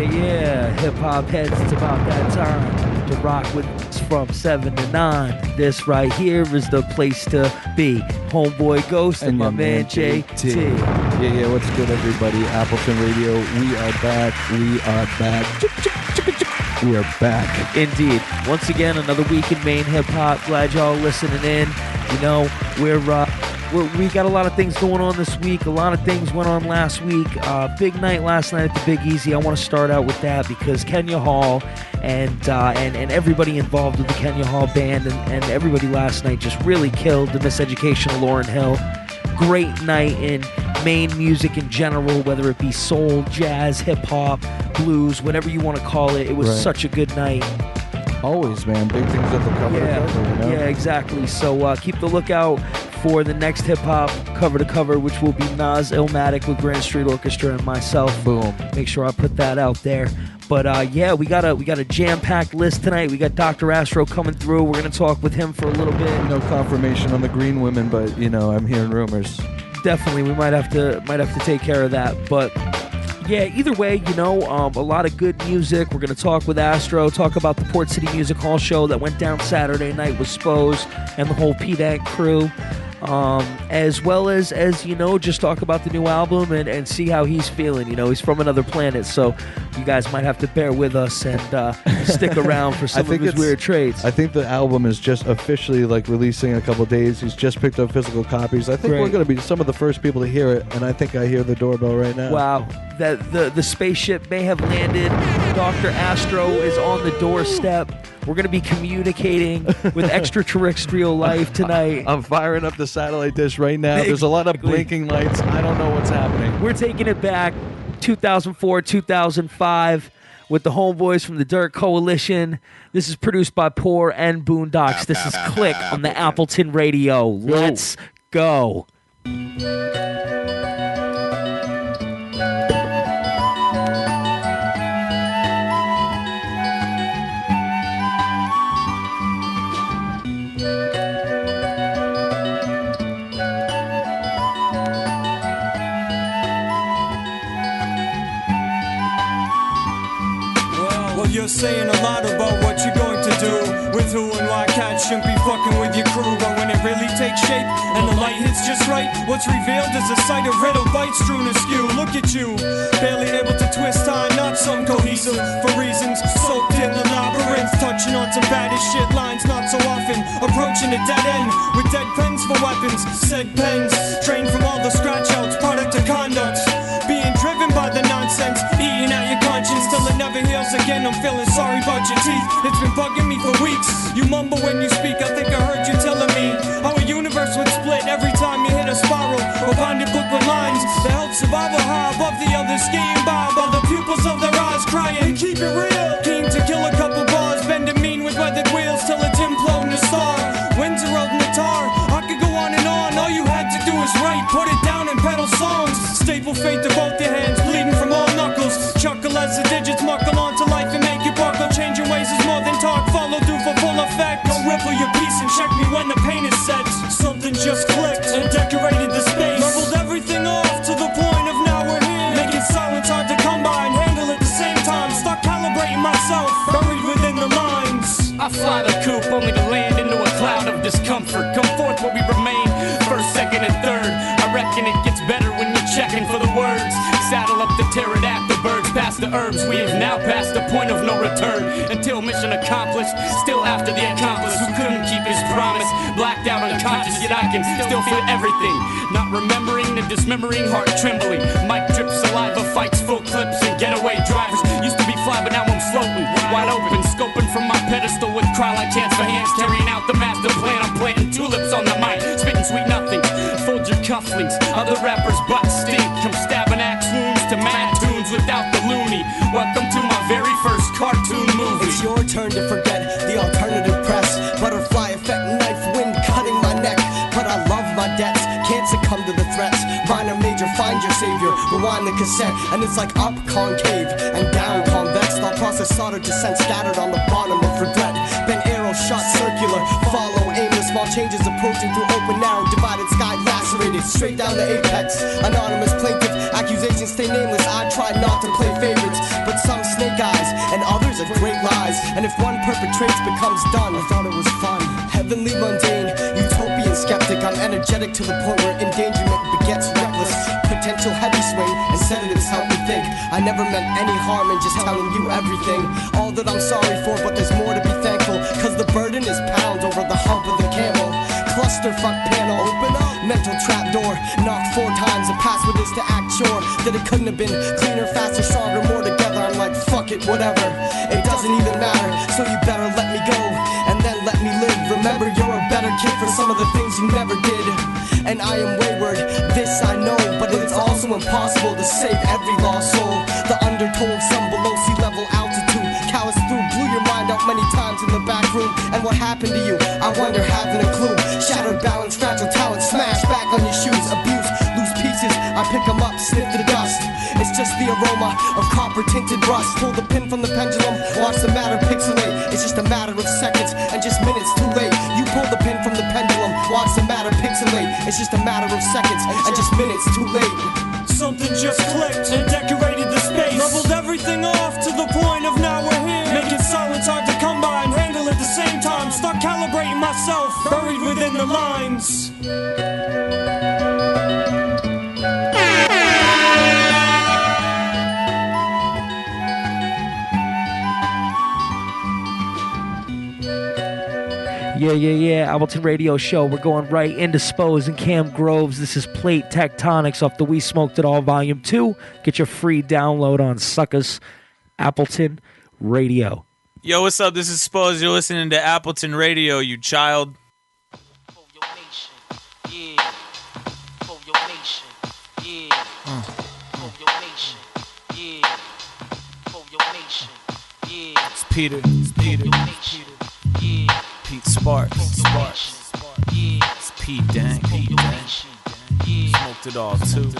Yeah. Hip hop heads, it's about that time to rock with us from 7 to 9. This right here is the place to be. Homeboy Ghost and my man JT. Yeah, what's good, everybody? Appleton Radio, we are back. We are back. We are back. Indeed. Once again, another week in Maine hip hop. Glad y'all listening in. You know, we got a lot of things going on this week. A lot of things went on last week. Big night last night at the Big Easy. I want to start out with that because Kenya Hall and everybody involved with the Kenya Hall band and everybody last night just really killed the Miseducation of Lauryn Hill. Great night in Maine music in general, whether it be soul, jazz, hip-hop, blues, whatever you want to call it. It was such a good night. Always, man. Big things at the cover to cover, you know? Yeah, exactly. So keep the lookout for the next hip-hop cover-to-cover, which will be Nas Illmatic with Grand Street Orchestra and myself. Boom. Make sure I put that out there. But we got a jam-packed list tonight. We got Doctor Astronaut coming through. We're going to talk with him for a little bit. No confirmation on the Green Women, but, you know, I'm hearing rumors. Definitely. We might have to take care of that. But yeah, either way, you know, a lot of good music. We're going to talk with Astro, talk about the Port City Music Hall show that went down Saturday night with Spose and the whole Pdank crew. As well as you know, just talk about the new album and see how he's feeling. You know, he's from another planet, so you guys might have to bear with us and stick around for some of his weird traits. I think the album is just officially like releasing in a couple of days. He's just picked up physical copies. I think we're going to be some of the first people to hear it, and I think I hear the doorbell right now. Wow, that the spaceship may have landed. Dr. Astro is on the doorstep. We're going to be communicating with extraterrestrial life tonight. I'm firing up the satellite dish right now. There's a lot of blinking lights. I don't know what's happening. We're taking it back 2004, 2005 with the homeboys from the Dirt Coalition. This is produced by Poor and Boondocks. This is Click on the Appleton Radio. Let's go. You're saying a lot about what you're going to do with who and why cats shouldn't be fucking with your crew. But when it really takes shape and the light hits just right, what's revealed is a sight of riddle bites strewn askew. Look at you, barely able to twist tie knots, some cohesive for reasons soaked in the labyrinth, touching on some baddest shit lines not so often, approaching a dead end with dead pens for weapons. Said pens trained from all the scratch outs, product of conduct, being driven by the nonsense, eating at your conscience till it never heals again. I'm feeling sorry about your teeth, it's been bugging me for weeks. You mumble when you speak, I think I heard you telling me how a universe would split every time you hit a spiral or bonded book with lines that help survival high above the others, skating by while the pupils of their eyes crying. Keep it real, keen to kill a couple bars, bending mean with weathered wheels till it's imploding a star. Winds are holding the tar, I could go on and on. All you had to do is write, put it down and pedal songs. Staple fate to both your hands, bleeding from all knuckles. Chuckle as the digits muckle onto life and make you buckle. Changing ways is more than talk, follow through for full effect. Don't ripple your piece and check me when the paint is set. Something just clicked and decorated the space. Leveled everything off to the point of now we're here. Making silence hard to come by and handle at the same time. Start calibrating myself, buried within the lines. I fly the coop only to land into a cloud of discomfort. Come forth where we remain, first, second, and third. I reckon it gets better when you're checking for the words. Saddle up the pterodactyl birds, past the herbs. We have now passed the point of no return. Until mission accomplished, still after the accomplice who couldn't keep his promise. Blacked out unconscious, yet I can still feel everything. Not remembering the dismembering, heart trembling. Mic drip saliva, fights, full clips, and getaway drivers. Used to be fly, but now I'm floating, wide open, scoping from my pedestal with cry-like hands for hands, carrying out the master plan. I'm planting tulips on the mic, spitting sweet nothings. Fold your cufflinks, other rappers' butts stink. From stabbing axe wounds to mad tunes without the loony. Welcome to my very first cartoon movie. It's your turn to forget the alternative press. Butterfly effect, knife wind cutting my neck. But I love my debts, can't succumb to the threats. Minor major, find your savior, rewind the cassette. And it's like up concave and down convex. thought process soldered to scent scattered on the bottom of regret. Been arrow shot circular, follow aimless, small changes approaching through open narrow, divided sky lacerated, straight down the apex. Anonymous plaintiff, accusations stay nameless. I tried not to play favorites, but some snake eyes and others are great lies. And if one perpetrates becomes done, I thought it was fun. Heavenly mundane, utopian skeptic. I'm energetic to the point where endangerment begets reckless. Potential heavy swing and sedatives help me think. I never meant any harm in just telling you everything. All that I'm sorry for, but there's more to be thankful. Cause the burden is pounds over the hump of the camel. Clusterfuck panel, open up. Mental trapdoor, knock 4 times. The password is to act sure that it couldn't have been cleaner, faster, stronger, more together. I'm like, fuck it, whatever. It doesn't even matter, so you better let me go and then let me live. Remember, you're a better kid for some of the things you never did. And I am wayward, this I know, but it's also impossible to save every lost soul. The undertold, some below sea level altitude, callous through, blew your mind out many times in the back room. And what happened to you? I wonder, haven't a clue. Shattered balance, fragile talent, smash back on your shoes, abuse, loose pieces. I pick them up, sniff the dust. It's just the aroma of copper tinted rust. Pull the pin from the pendulum, watch the matter pixelate. It's just a matter of seconds and just minutes too late. You pull the pin from the pendulum, watch the matter pixelate. It's just a matter of seconds and just minutes too late. Something just clicked and decorated the space. Leveled everything off to the point of now we're here. Making silence hard to come by and handle at the same time. Start calibrating myself, buried within the lines. Yeah. Appleton Radio Show. We're going right into Spose and Cam Groves. This is Plate Tectonics off the We Smoked It All Volume 2. Get your free download on Suckers. Appleton Radio. Yo, what's up? This is Spose. You're listening to Appleton Radio, you child. For your nation, yeah. For your nation, yeah. For your nation, yeah. For your nation, yeah. It's Peter. Yeah. Pete Sparks. Yeah. It's Pdank. Smoked it all too.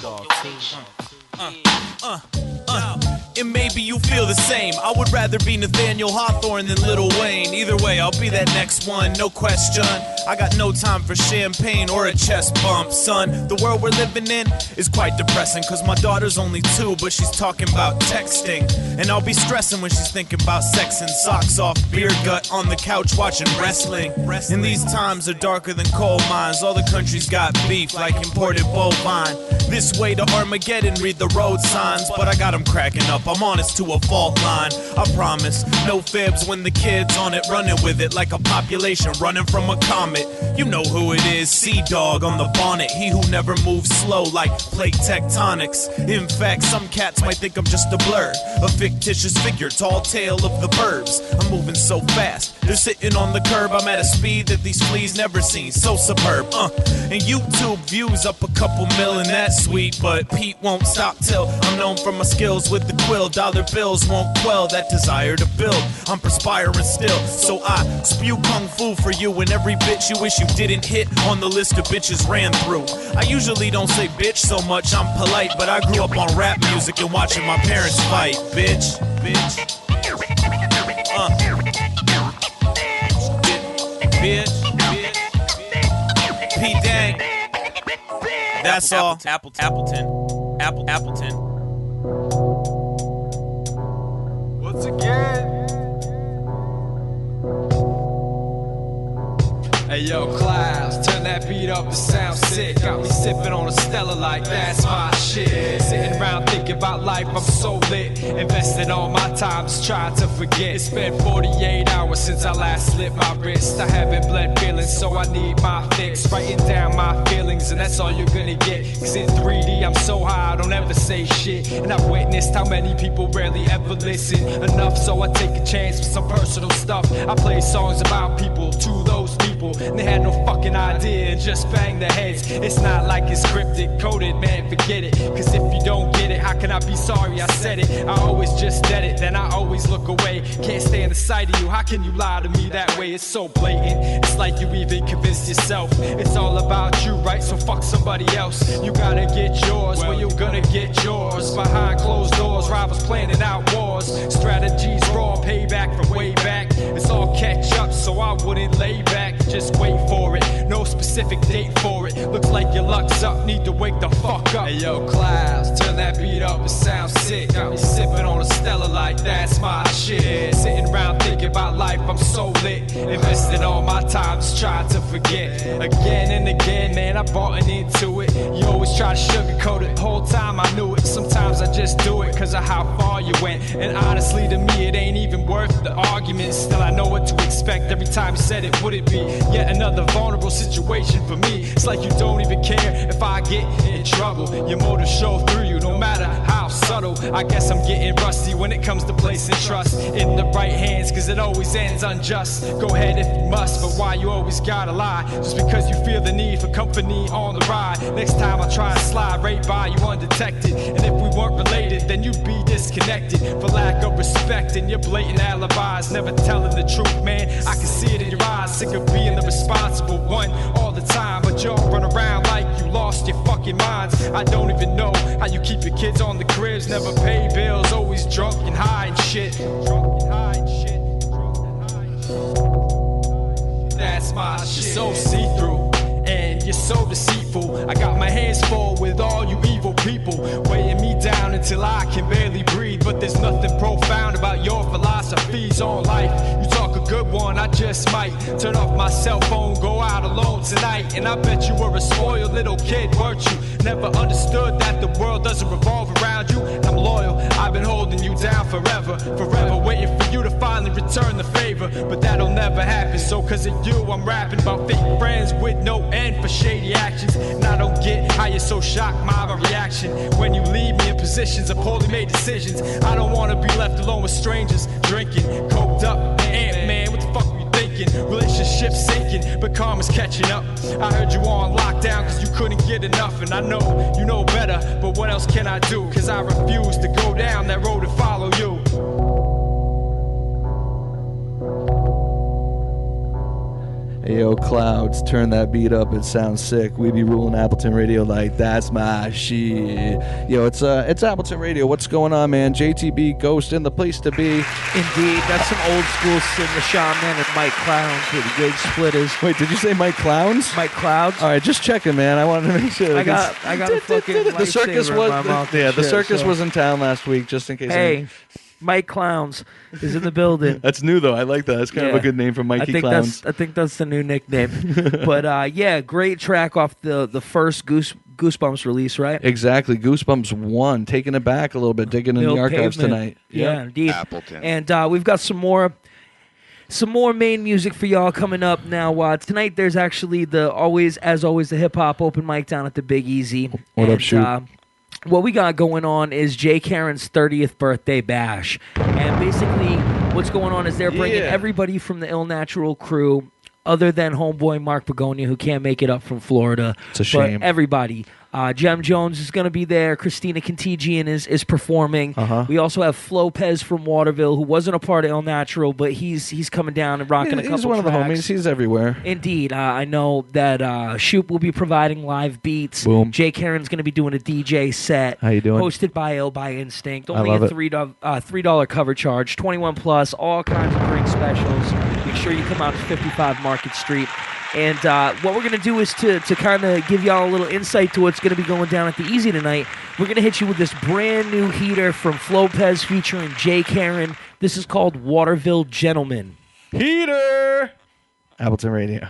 And maybe you feel the same. I would rather be Nathaniel Hawthorne than Lil Wayne. Either way, I'll be that next one, no question. I got no time for champagne or a chest bump, son. The world we're living in is quite depressing, cause my daughter's only 2, but she's talking about texting. And I'll be stressing when she's thinking about sex and socks off, beer gut on the couch watching wrestling. And these times are darker than coal mines. All the countries got beef like imported bovine. This way to Armageddon, read the road signs, but I got them cracking up. I'm honest to a fault line. I promise, no fibs when the kid's on it, running with it like a population running from a comet. You know who it is, Sea-Dog on the bonnet. He who never moves slow like plate tectonics. In fact, some cats might think I'm just a blur, a fictitious figure, tall tale of the burbs. I'm moving so fast, they're sitting on the curb. I'm at a speed that these fleas never seen, so superb. And YouTube views up a couple mil, and that's sweet, but Pete won't stop till I'm known for my skills with the quill. Dollar bills won't quell that desire to build. I'm perspiring still, so I spew kung fu for you and every bitch you wish you didn't hit on the list of bitches ran through. I usually don't say bitch so much, I'm polite, but I grew up on rap music and watching my parents fight. Bitch. Bitch. Pdank. That's all. Appleton. Once again. Hey yo, class, turn that beat up, it sounds sick. Got me sipping on a Stella like that's my shit. Sitting around thinking about life, I'm so lit. Invested all my time just trying to forget. It's been 48 hours since I last slit my wrist. I haven't bled feelings, so I need my fix. Writing down my feelings, and that's all you're gonna get. Cause in 3D, I'm so high, I don't ever say shit. And I've witnessed how many people rarely ever listen enough, so I take a chance with some personal stuff. I play songs about people to those people. And they had no fucking idea, just bang their heads. It's not like it's scripted, coded, man, forget it. Cause if you don't get it, how can I be sorry I said it? I always just dead it, then I always look away. Can't stand the sight of you, how can you lie to me that way? It's so blatant, it's like you even convinced yourself. It's all about you, right? So fuck somebody else. You gotta get yours, well, you're gonna get yours. Behind closed doors, rivals planning out wars. Strategies raw, payback from way back. It's all catch up, so I wouldn't lay back. Just wait for it, no specific date for it. Looks like your luck's up, need to wake the fuck up. Hey yo, Clouds, turn that beat up, it sounds sick. Got me sipping on a Stella like that's my shit. Sitting around thinking about life, I'm so lit. Invested all my time, just trying to forget. Again and again, man, I bought into it. You always try to sugarcoat it, the whole time I knew it. Sometimes I just do it, cause of how far you went. And honestly, to me, it ain't even worth the argument. Still, I know what to expect every time you said it. Would it be yet another vulnerable situation for me? It's like you don't even care if I get in trouble. Your motives show through you, no matter how subtle. I guess I'm getting rusty when it comes to placing trust in the right hands, cause it always ends unjust. Go ahead if you must, but why you always gotta lie? Just because you feel the need for company on the ride. Next time I try to slide right by you undetected. And if we weren't related, then you'd be disconnected. For lack of respect and your blatant alibis. Never telling the truth, man, I can see it in your eyes. Sick of being the responsible one all the time, but y'all run around like you lost your fucking minds. I don't even know how you keep your kids on the cribs. Never pay bills, always drunk and high and shit. That's my shit. You're so see-through and you're so deceitful. I got my hands full with all you evil people, weighing me down until I can barely breathe. But there's nothing profound about your philosophies on life. You talk a good one, I just might turn off my cell phone, go out alone tonight. And I bet you were a spoiled little kid, weren't you? Never understood that the world doesn't revolve around you. And I'm loyal, I've been holding you down forever, waiting for you to finally return the favor. But that'll never happen, so cause of you I'm rapping about fake friends with no end for shady actions. And I don't get how you're so shocked by my reaction when you leave me in positions of poorly made decisions. I don't wanna be left alone with strangers, drinking, coked up, man, what the fuck were you thinking? Relationships sinking, but karma's catching up. I heard you on lockdown cause you couldn't get enough. And I know you know better, but what else can I do? Cause I refuse to go down that road and follow you. Hey yo, Clouds, turn that beat up, it sounds sick. We be ruling Appleton Radio like that's my shit. Yo, it's Appleton Radio. What's going on, man? JTB, Ghost in the place to be. Indeed, that's some old school Sin the Shaman and Mike Clowns with the Gig Splitters. Wait, did you say Mike Clowns? Mike Clouds. All right, just checking, man. I wanted to make sure. I got a fucking the circus lightsaber in my mouth. Yeah, the shit, circus so. was in town last week, just in case. Hey, Mike Clowns is in the building. That's new though. I like that. That's kind of a good name for Mikey Clowns. I think that's the new nickname. But yeah, great track off the first Goosebumps release, right? Exactly. Goosebumps 1, taking it back a little bit, digging in the archives tonight. Yeah, indeed. Appleton. And we've got some more main music for y'all coming up now. Tonight there's actually the hip hop open mic down at the Big Easy. What up, shoot? What we got going on is Jay Karen's 30th birthday bash. And basically what's going on is they're bringing everybody from the Ill Natural crew, other than homeboy Mark Begonia, who can't make it up from Florida. It's a shame. But everybody. Jem Jones is going to be there. Christina Contagion is performing. We also have Flopez from Waterville, who wasn't a part of Il Natural, but he's coming down and rocking a couple He's one of the homies. He's everywhere. Indeed. I know that Shoop will be providing live beats. Boom. Jay Karen's going to be doing a DJ set. How you doing? Hosted by Ill by Instinct. I Only love a it. $3 cover charge. 21 plus. All kinds of drink specials. Make sure you come out to 55 Market Street. And what we're going to do is to kind of give y'all a little insight to what's going to be going down at the Easy tonight. We're going to hit you with this brand new heater from Flopez featuring Jay Karen. This is called Waterville Gentleman. Heater! Appleton Radio.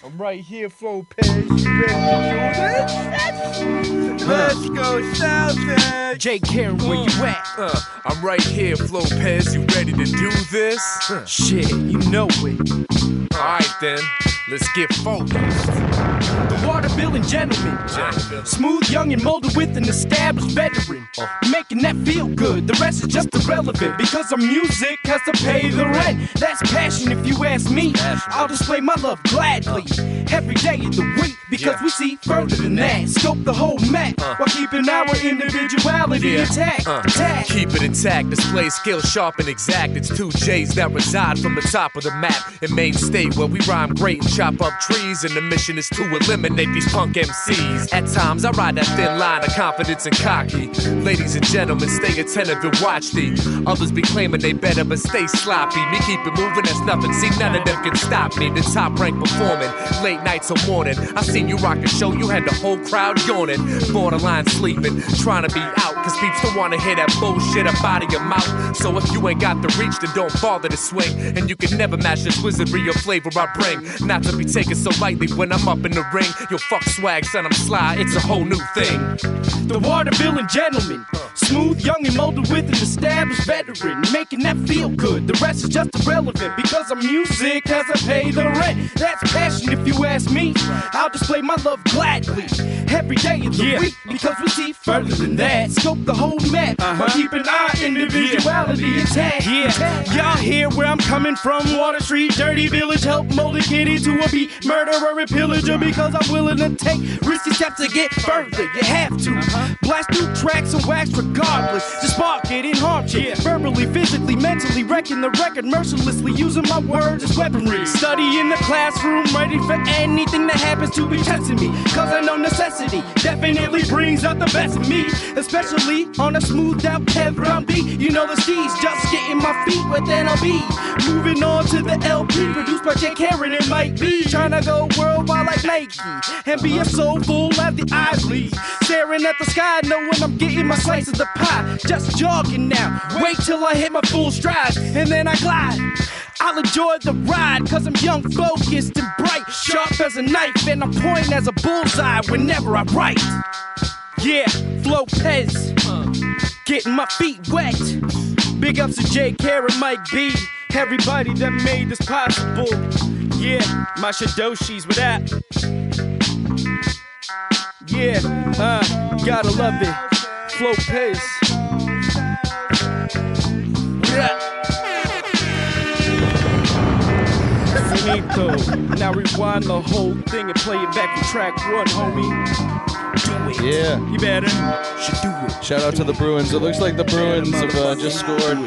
I'm right here, Flopez. You ready to do this? Let's go south. Jay Karen, where you at? I'm right here, Flopez. You ready to do this? Shit, you know it. Alright then, let's get focused. The Waterville gentleman. Smooth, young, and molded with an established veteran. Making that feel good, the rest is just irrelevant. Because our music has to pay the rent. That's passion if you ask me. I'll display my love gladly. Every day of the week, because we see further than that. Scope the whole map, while keeping our individuality intact. Keep it intact, display skill sharp and exact. It's 2 J's that reside from the top of the map in Maine State, where we rhyme great and chop up trees, and the mission is to eliminate these punk MCs. At times, I ride that thin line of confidence and cocky. Ladies and gentlemen, stay attentive and watch thee. Others be claiming they better, but stay sloppy. Me keep it moving, that's nothing. See, none of them can stop me. The top rank performing, late nights or morning. I seen you rock a show, you had the whole crowd yawning. Borderline sleeping, trying to be out, cause peeps don't wanna hear that bullshit up out of your mouth. So if you ain't got the reach, then don't bother to swing. And you can never match this wizardry or flavor I bring. Not to be taken so lightly when I'm up in the ring. Yo, fuck swag, son, I'm sly, it's a whole new thing. The water-billing gentleman, smooth, young, and molded with an established veteran, making that feel good. The rest is just irrelevant because I'm music as I pay the rent. That's passion if you ask me. I'll display my love gladly every day of the week because we see further than that. Scope the whole map, but keep an eye on individuality intact. Y'all hear where I'm coming from? Water Street, dirty village, help mold a kid into a beat murderer and pillager because I'm willing to take risky steps to get further. You have to blast through tracks and wax regardless. Just spark it and harm shit. Verbally, physically, mentally, wrecking the record mercilessly, using my words as weaponry. Study in the classroom, ready for anything that happens to be testing me. Cause I know necessity definitely brings out the best of me, especially on a smoothed out Kevron beat. You know the Steez, just getting my feet with NLB. Moving on to the LP, produced by J. Karen and Mike B. Trying to go worldwide like Nike and be as soulful as the eyes lead. Staring at the sky, knowing I'm getting my slice of the pie. Just jogging now, wait till I hit my full stride, and then I glide. I'll enjoy the ride, cause I'm young, focused, and bright. Sharp as a knife, and I'm pointing as a bullseye whenever I write. Yeah, Flo Pez, getting my feet wet. Big ups to J. Karen, Mike B, everybody that made this possible. Yeah, my Shadoshis with that. Yeah, gotta love it. Flo Pez. Finito. Now rewind the whole thing and play it back from track one, homie. Do it. Yeah. You better. Should do it. Shout out to the Bruins. It looks like the Bruins have just scored.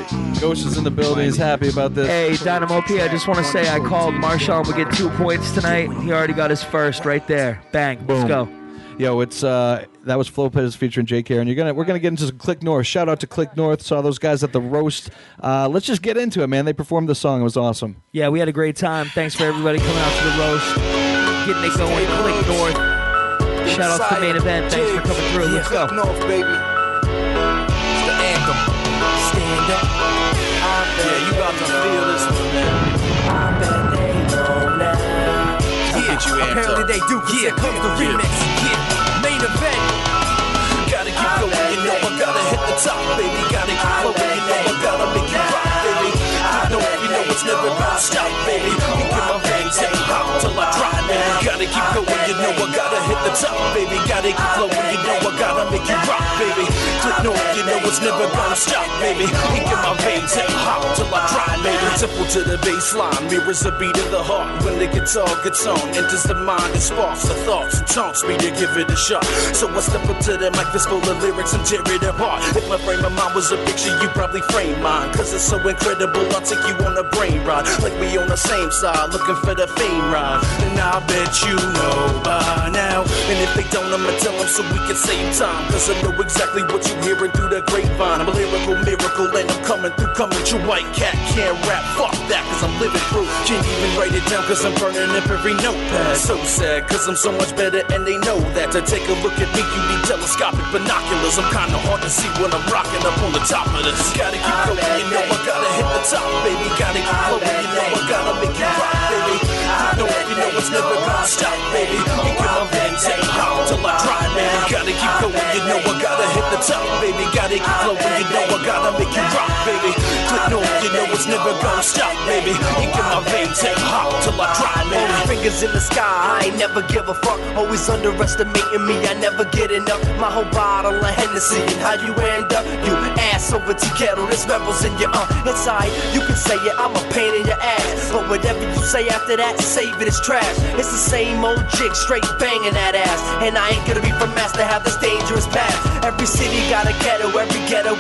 Ghost is in the building. He's happy about this. Hey, Dynamo P, I just want to say I called Marshawn to get 2 points tonight. He already got his first right there. Bang. Let's go. Yo, it's that was Flo Pez featuring J. Karen. We're gonna get into some Click North. Shout out to Click North. Saw those guys at the roast. Let's just get into it, man. They performed the song. It was awesome. Yeah, we had a great time. Thanks for everybody coming out to the roast, getting it going. Click North. Shout out to the main event. Thanks for coming through. Let's go. Click North, baby. It's the anthem. Stand up. Yeah, you about to feel this one, man. I bet they know now. Apparently they do. Here comes the remix. Main event. Gotta keep going, you know I gotta hit the top, baby. Gotta keep flowing, you know I gotta make you rock, baby. You know it's never gonna stop, baby. You get my veins hang hot till I drop, baby. Gotta keep going, you know I gotta hit the top, baby. Gotta keep flowing, you know I gotta make you rock, baby. Click North, you know it's never gonna stop, baby. You get my veins hang hot till I drop, baby. Temple to the baseline, mirrors the beat of the heart. When the guitar gets on, enters the mind and sparks the thoughts and taunts me to give it a shot. So I step up to the mic that's full of lyrics and tear it apart. If my frame of mind was a picture, you probably frame mine. Cause it's so incredible, I'll take you on a brain ride. Like we on the same side, looking for the fame ride. And I bet you know by now. And if they don't, I'ma tell them so we can save time. Cause I know exactly what you're hearing through the grapevine. I'm a lyrical miracle and I'm coming through, coming true. White cat can't rap, fuck that, cause I'm living through. Can't even write it down cause I'm burning up every notepad. So sad, cause I'm so much better and they know that. To take a look at me, you need telescopic binoculars. I'm kinda hard to see when I'm rocking up on the top of this. Gotta keep going, you know I gotta hit the top, baby. Gotta keep flowing, you know I gotta make you rock, baby. You know it's never gonna stop, baby. You get my veins hang hot till I drop, baby. Gotta keep going, you know I gotta hit the top, baby. Gotta keep flowing, you know I gotta make you rock, baby. Click North, you know it's never gonna stop, baby. You get my veins hang hot till I drop, baby. Fingers in the sky, I ain't never give a fuck. Always underestimating me, I never get enough. My whole bottle of Hennessy, and how you end up, you ass over tea kettle. There's rebels in your inside. You can say it, I'm a pain in your ass, but whatever you say after that, save it, it's trash. It's the same old chick, straight banging that ass. And I ain't gonna be from mass to have this dangerous past. Every city got a ghetto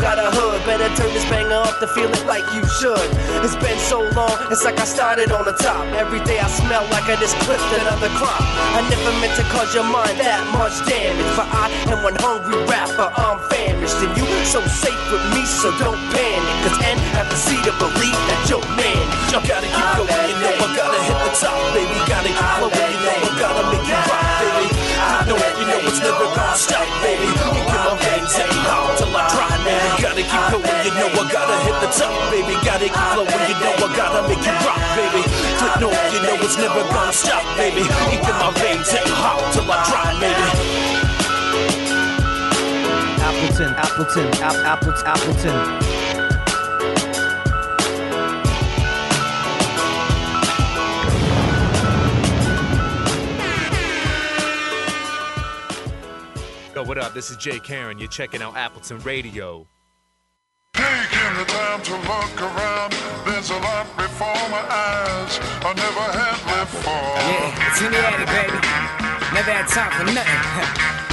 got a hood. Better turn this banger up to feel it like you should. It's been so long, it's like I started on the top. Every day I smell like I just clipped another crop. I never meant to cause your mind that much damage, but I am one hungry rapper, I'm famished. And you so safe with me, so don't panic. Cause N have the C to believe that you're man. You gotta keep going, you know I gotta hit the top, baby. Gotta keep flowing, you know I gotta make you rock, baby. You know it's never gonna stop, baby. You get my veins hang hard till I drop, man. Gotta keep going, you know I gotta hit the top, baby. Gotta keep flowing, you know I gotta make you rock, baby. Click no, you know it's never gonna stop, baby. You get my veins hang hard till I drop, baby. Appleton. Yo, what up? This is Jay Karen. You're checking out Appleton Radio. Taking the time to look around, there's a lot before my eyes I never had before. Yeah, it's in the attic, baby. Never had time for nothing.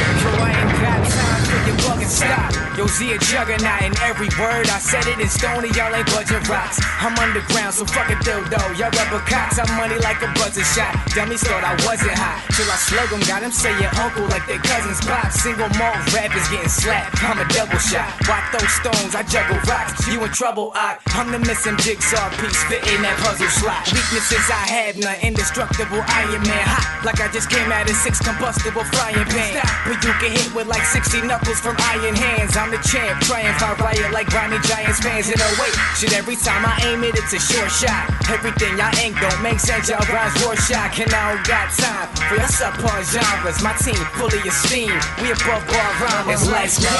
Yo, I ain't got time for your bugging stop. Yo, Z a juggernaut in every word. I said it in stone and y'all ain't budget rocks. I'm underground, so fuck a dildo. Y'all rubber cocks, I'm money like a buzzer shot. Dummies thought I wasn't hot, till I slug them. Got them say your uncle like their cousins pop. Single malt rappers getting slapped, I'm a double shot. Why throw stones, I juggle rocks. You in trouble, I'm the missing jigsaw piece, fitting that puzzle slot. Weaknesses I have none, indestructible Iron Man. Hot, like I just came out of 6 combustible frying pan. But you can hit with like 60 knuckles from iron hands. I'm the champ, trying to riot like Ronnie Giants fans. In a wait, shit, every time I aim it, it's a short shot. Everything y'all ain't don't make sense, y'all rhymes war shot. And I don't got time for your subpar genres. My team fully esteemed, we above bar rhymes. Let's go.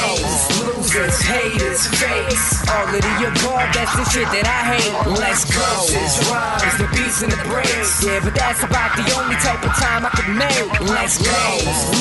Losers, haters, fakes, all of the above, that's the shit that I hate. Let's go. This rhymes, the beats and the breaks. Yeah, but that's about the only type of time I could make. Let's go.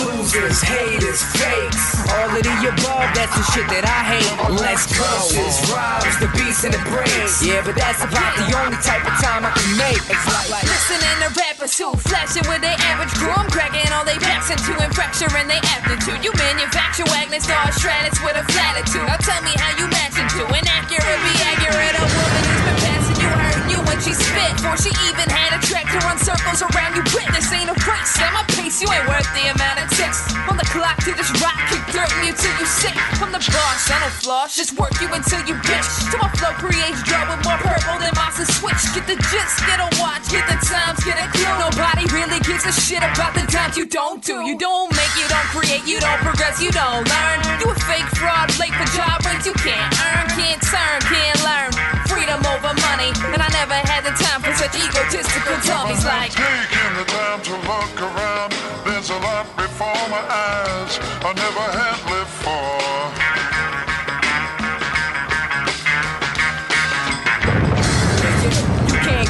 Losers, haters, fakes, all of the above, that's the shit that I hate. Let's go. This rhymes, the beats and the breaks. Yeah, but that's about the only type of time I can make. It's like listening to rappers who flashing with their average crew. I'm cracking all they backs into and fracturing their aptitude. You manufacture Wagner Star Stratus with a flatitude. Now tell me how you match into inaccurate, be accurate. A woman who's been passing you, hurting you when she spit. Before she even had a track to run circles around you with. This ain't a race, at my pace, you ain't worth the amount of ticks. On the clock to this rock, kick dirt in you till you sick. From the boss, I don't floss, just work you until you bitch. Till my flow creates draw with more purple than Monster Switch. Get the gist, get a watch, get the times, get a clue. Nobody really gives a shit about the times you don't do. You don't make, you don't create, you don't progress, you don't learn. You a fake fraud, late for job rates you can't earn, can't turn, can't learn. Freedom over money, and I never had the time for such egotistical dummies like taking the time to look around, there's a lot before my eyes I never had before.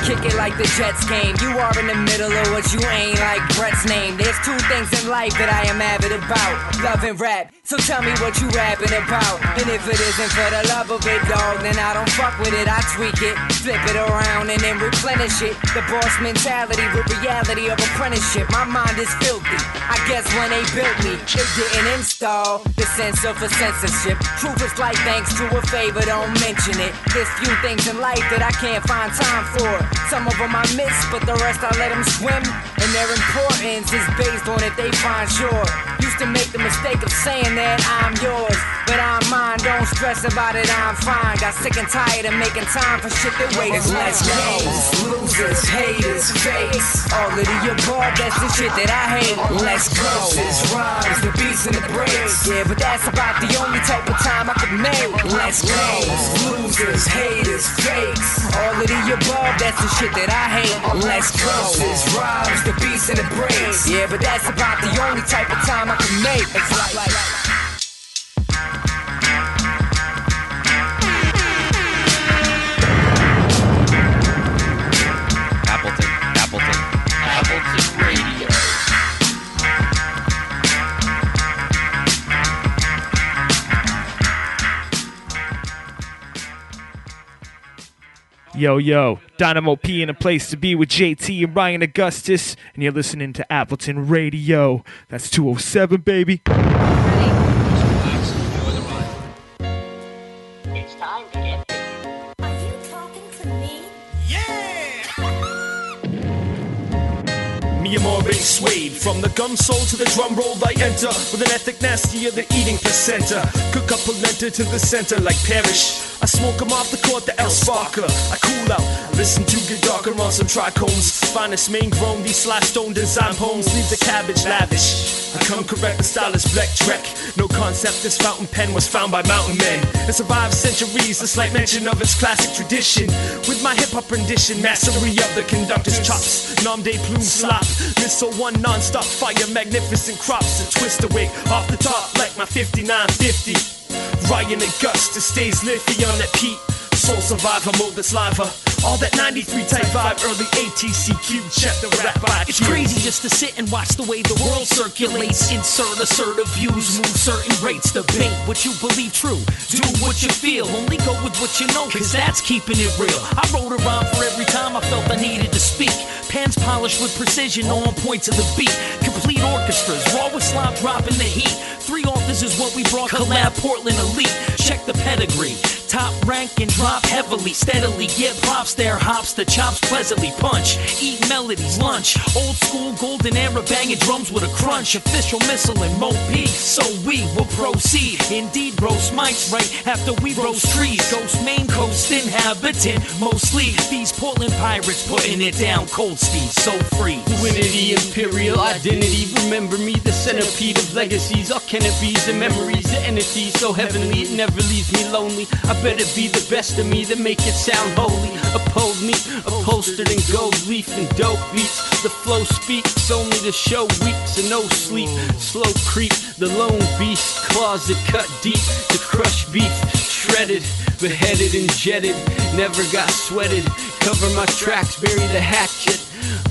Kick it like the Jets game. You are in the middle of what you ain't, like Brett's name. There's 2 things in life that I am avid about, love and rap. So tell me what you rapping about. And if it isn't for the love of it, dog, then I don't fuck with it. I tweak it, flip it around and then replenish it. The boss mentality with reality of apprenticeship. My mind is filthy, I guess when they built me, they didn't install the sense of a censorship. Truth is like thanks to a favor, don't mention it. There's few things in life that I can't find time for. Some of them I miss, but the rest I let them swim. And their importance is based on if they find sure. Used to make the mistake of saying that I'm yours, but I'm mine, don't stress about it, I'm fine. Got sick and tired of making time for shit that waiters. Let's go. Losers, haters, fakes, all of the above, that's the shit that I hate. Let's go. This rhymes, the beats and the breaks. Yeah, but that's about the only type of time I could make. Let's go. Losers, haters, fakes, all of the above, that's the shit that I hate. Let's go. This rhymes, the beats and the breaks. Yeah, but that's about the only type of time I can make. It's like Appleton Radio. Yo, Dynamo P in a place to be with JT and Ryan Augustus, and you're listening to Appleton Radio. That's 207, baby. It's time to get busy. Are you talking to me? Me and Moray swayed from the gun soul to the drum roll I enter with an ethic nastier than eating placenta. Cook up polenta to the center like Parrish. I smoke 'em off the court, the El Sparker. I cool out, listen to get darker on some trichomes. Finest main grown, these sly stone design poems. Leave the cabbage lavish. I come correct, the style is Black Trek. No concept, this fountain pen was found by mountain men. It survived centuries, a slight mention of its classic tradition. With my hip-hop rendition, mastery of the conductor's chops. Nom de plume slop, missile one non-stop fire, magnificent crops. A twist away off the top like my 5950. Ryan and Guster stays lithy on that Pete. Soul survivor, mode that's lava. All that 93 type vibe, early ATCQ, check the rap by It's crazy just to sit and watch the way the world circulates. Insert assertive views, move certain rates. Debate what you believe true, do what you feel. Only go with what you know, cause that's keeping it real. I wrote a rhyme for every time I felt I needed to speak. Pens polished with precision, on point to the beat. Complete orchestras, raw with slop dropping the heat. 3 authors is what we brought, collab Portland elite. Check the pedigree. Top rank and drop heavily, steadily. Get props there, hops the chops pleasantly. Punch, eat melodies, lunch. Old school golden era banging drums with a crunch. Official missile and Mo P, so we will proceed. Indeed, roast mics right after we roast trees. Ghost main coast inhabitant, mostly. These Portland pirates putting it down cold steez, so free. Fluidity, imperial identity. Remember me, the centipede of legacies. All canopies and memories, the entity so heavenly it never leaves me lonely. I better be the best of me that make it sound holy. Uphold me, upholstered in gold leaf and dope beats. The flow speaks only to show weeks and no sleep. Slow creep, the lone beast, closet cut deep to crush beef. Shredded, beheaded and jetted, never got sweated. Cover my tracks, bury the hatchet.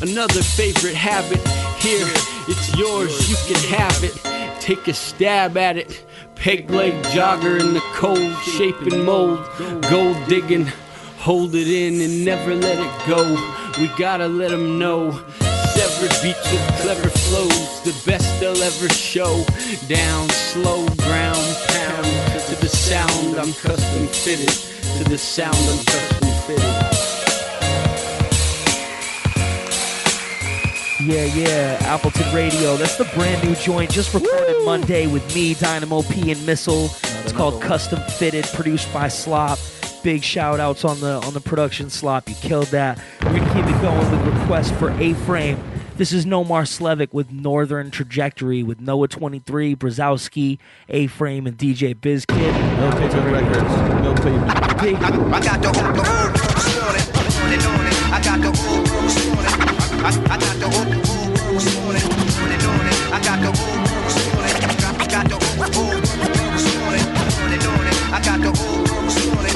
Another favorite habit, here, it's yours, you can have it. Take a stab at it. Peg leg jogger in the cold, shape and mold. Gold digging, hold it in and never let it go. We gotta let them know. Severed beats with clever flows, the best they'll ever show. Down, slow, ground, pound. To the sound I'm custom fitted. To the sound I'm custom fitted. Yeah, Appleton Radio. That's the brand new joint, just recorded Monday with me, Dynamo P, and Missile. It's called Custom Fitted, produced by Slop. Big shout outs on the production, Slop. You killed that. We're gonna keep it going with requests for A-Frame. This is Nomar Slevik with Northern Trajectory with Noah 23, Brzezowski, A-Frame, and DJ Bizkid. No Pavement Records. No Pavement. I got the old on it. I got the old I got the old on it. I got the old on it. I got the old on it. I got the old on it.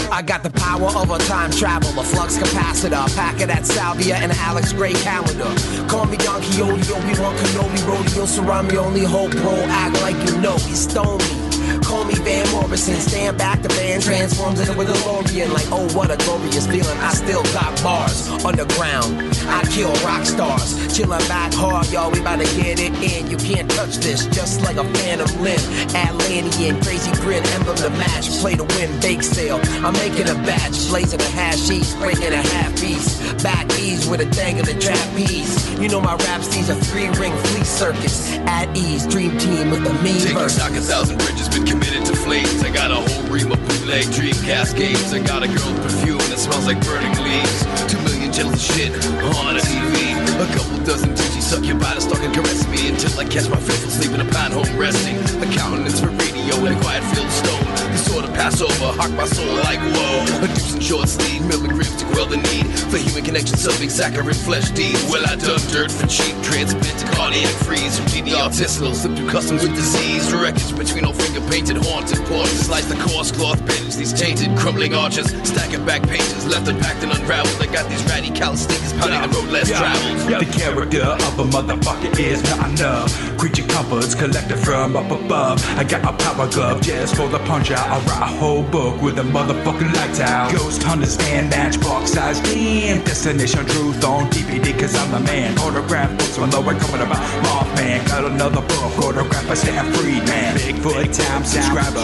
I got the power of a time traveler, flux capacitor, packet at Salvia and Alex Gray calendar. Call me Don Quixote, Obi-Wan Kenobi, rodeo, surround me, only hope, bro, act like you know me, stone me. Call me Van Morrison, stand back, the band transforms into a DeLorean. Like, oh, what a glorious feeling, I still got bars. Underground, I kill rock stars. Chillin' back hard, y'all, we bout to get it in. You can't touch this, just like a phantom limb. Atlantean, crazy grin, emblem to match. Play to win, bake sale. I'm making a batch, blazing a hashish, breaking a half piece. Back ease with a dang of the trapeze. You know my rap steez a 3-ring fleece circus. At ease, dream team with the mean verse. Taking stock 1,000 bridges, been committed to flames. I got a whole ream of bootleg dream cascades. I got a girl's perfume that smells like burning leaves. 2 million jealous shit on a TV. A couple dozen digits suck your body, stalk and caress me until I catch my faithful sleep in a pine home resting. A countenance for radio in a quiet field stone. The sort of Passover, hark my soul like whoa. A deuce and short sleeve, milligrams to quell the need for human connection, serving saccharine flesh deed. Well, I dug dirt for cheap, transmitted cardiac freeze from genealogy. artisanal, slip through customs with disease. The wreckage between all finger painted haunted porches. Slice the coarse cloth binge, these tainted crumbling arches. Stacking back pages, left unpacked and unraveled. They got these ratty callous stickers pounding the road less traveled. The character of a motherfucker is not enough. Creature comforts collected from up above. I got a power glove just for the punch out. I'll write a whole book with a motherfucking lights out. Ghost hunters and matchbox size damn. Destination truth on DVD cause I'm the man. Autograph books on lower coming about Mothman. Got another book autographed by Stan Friedman. Bigfoot time subscriber.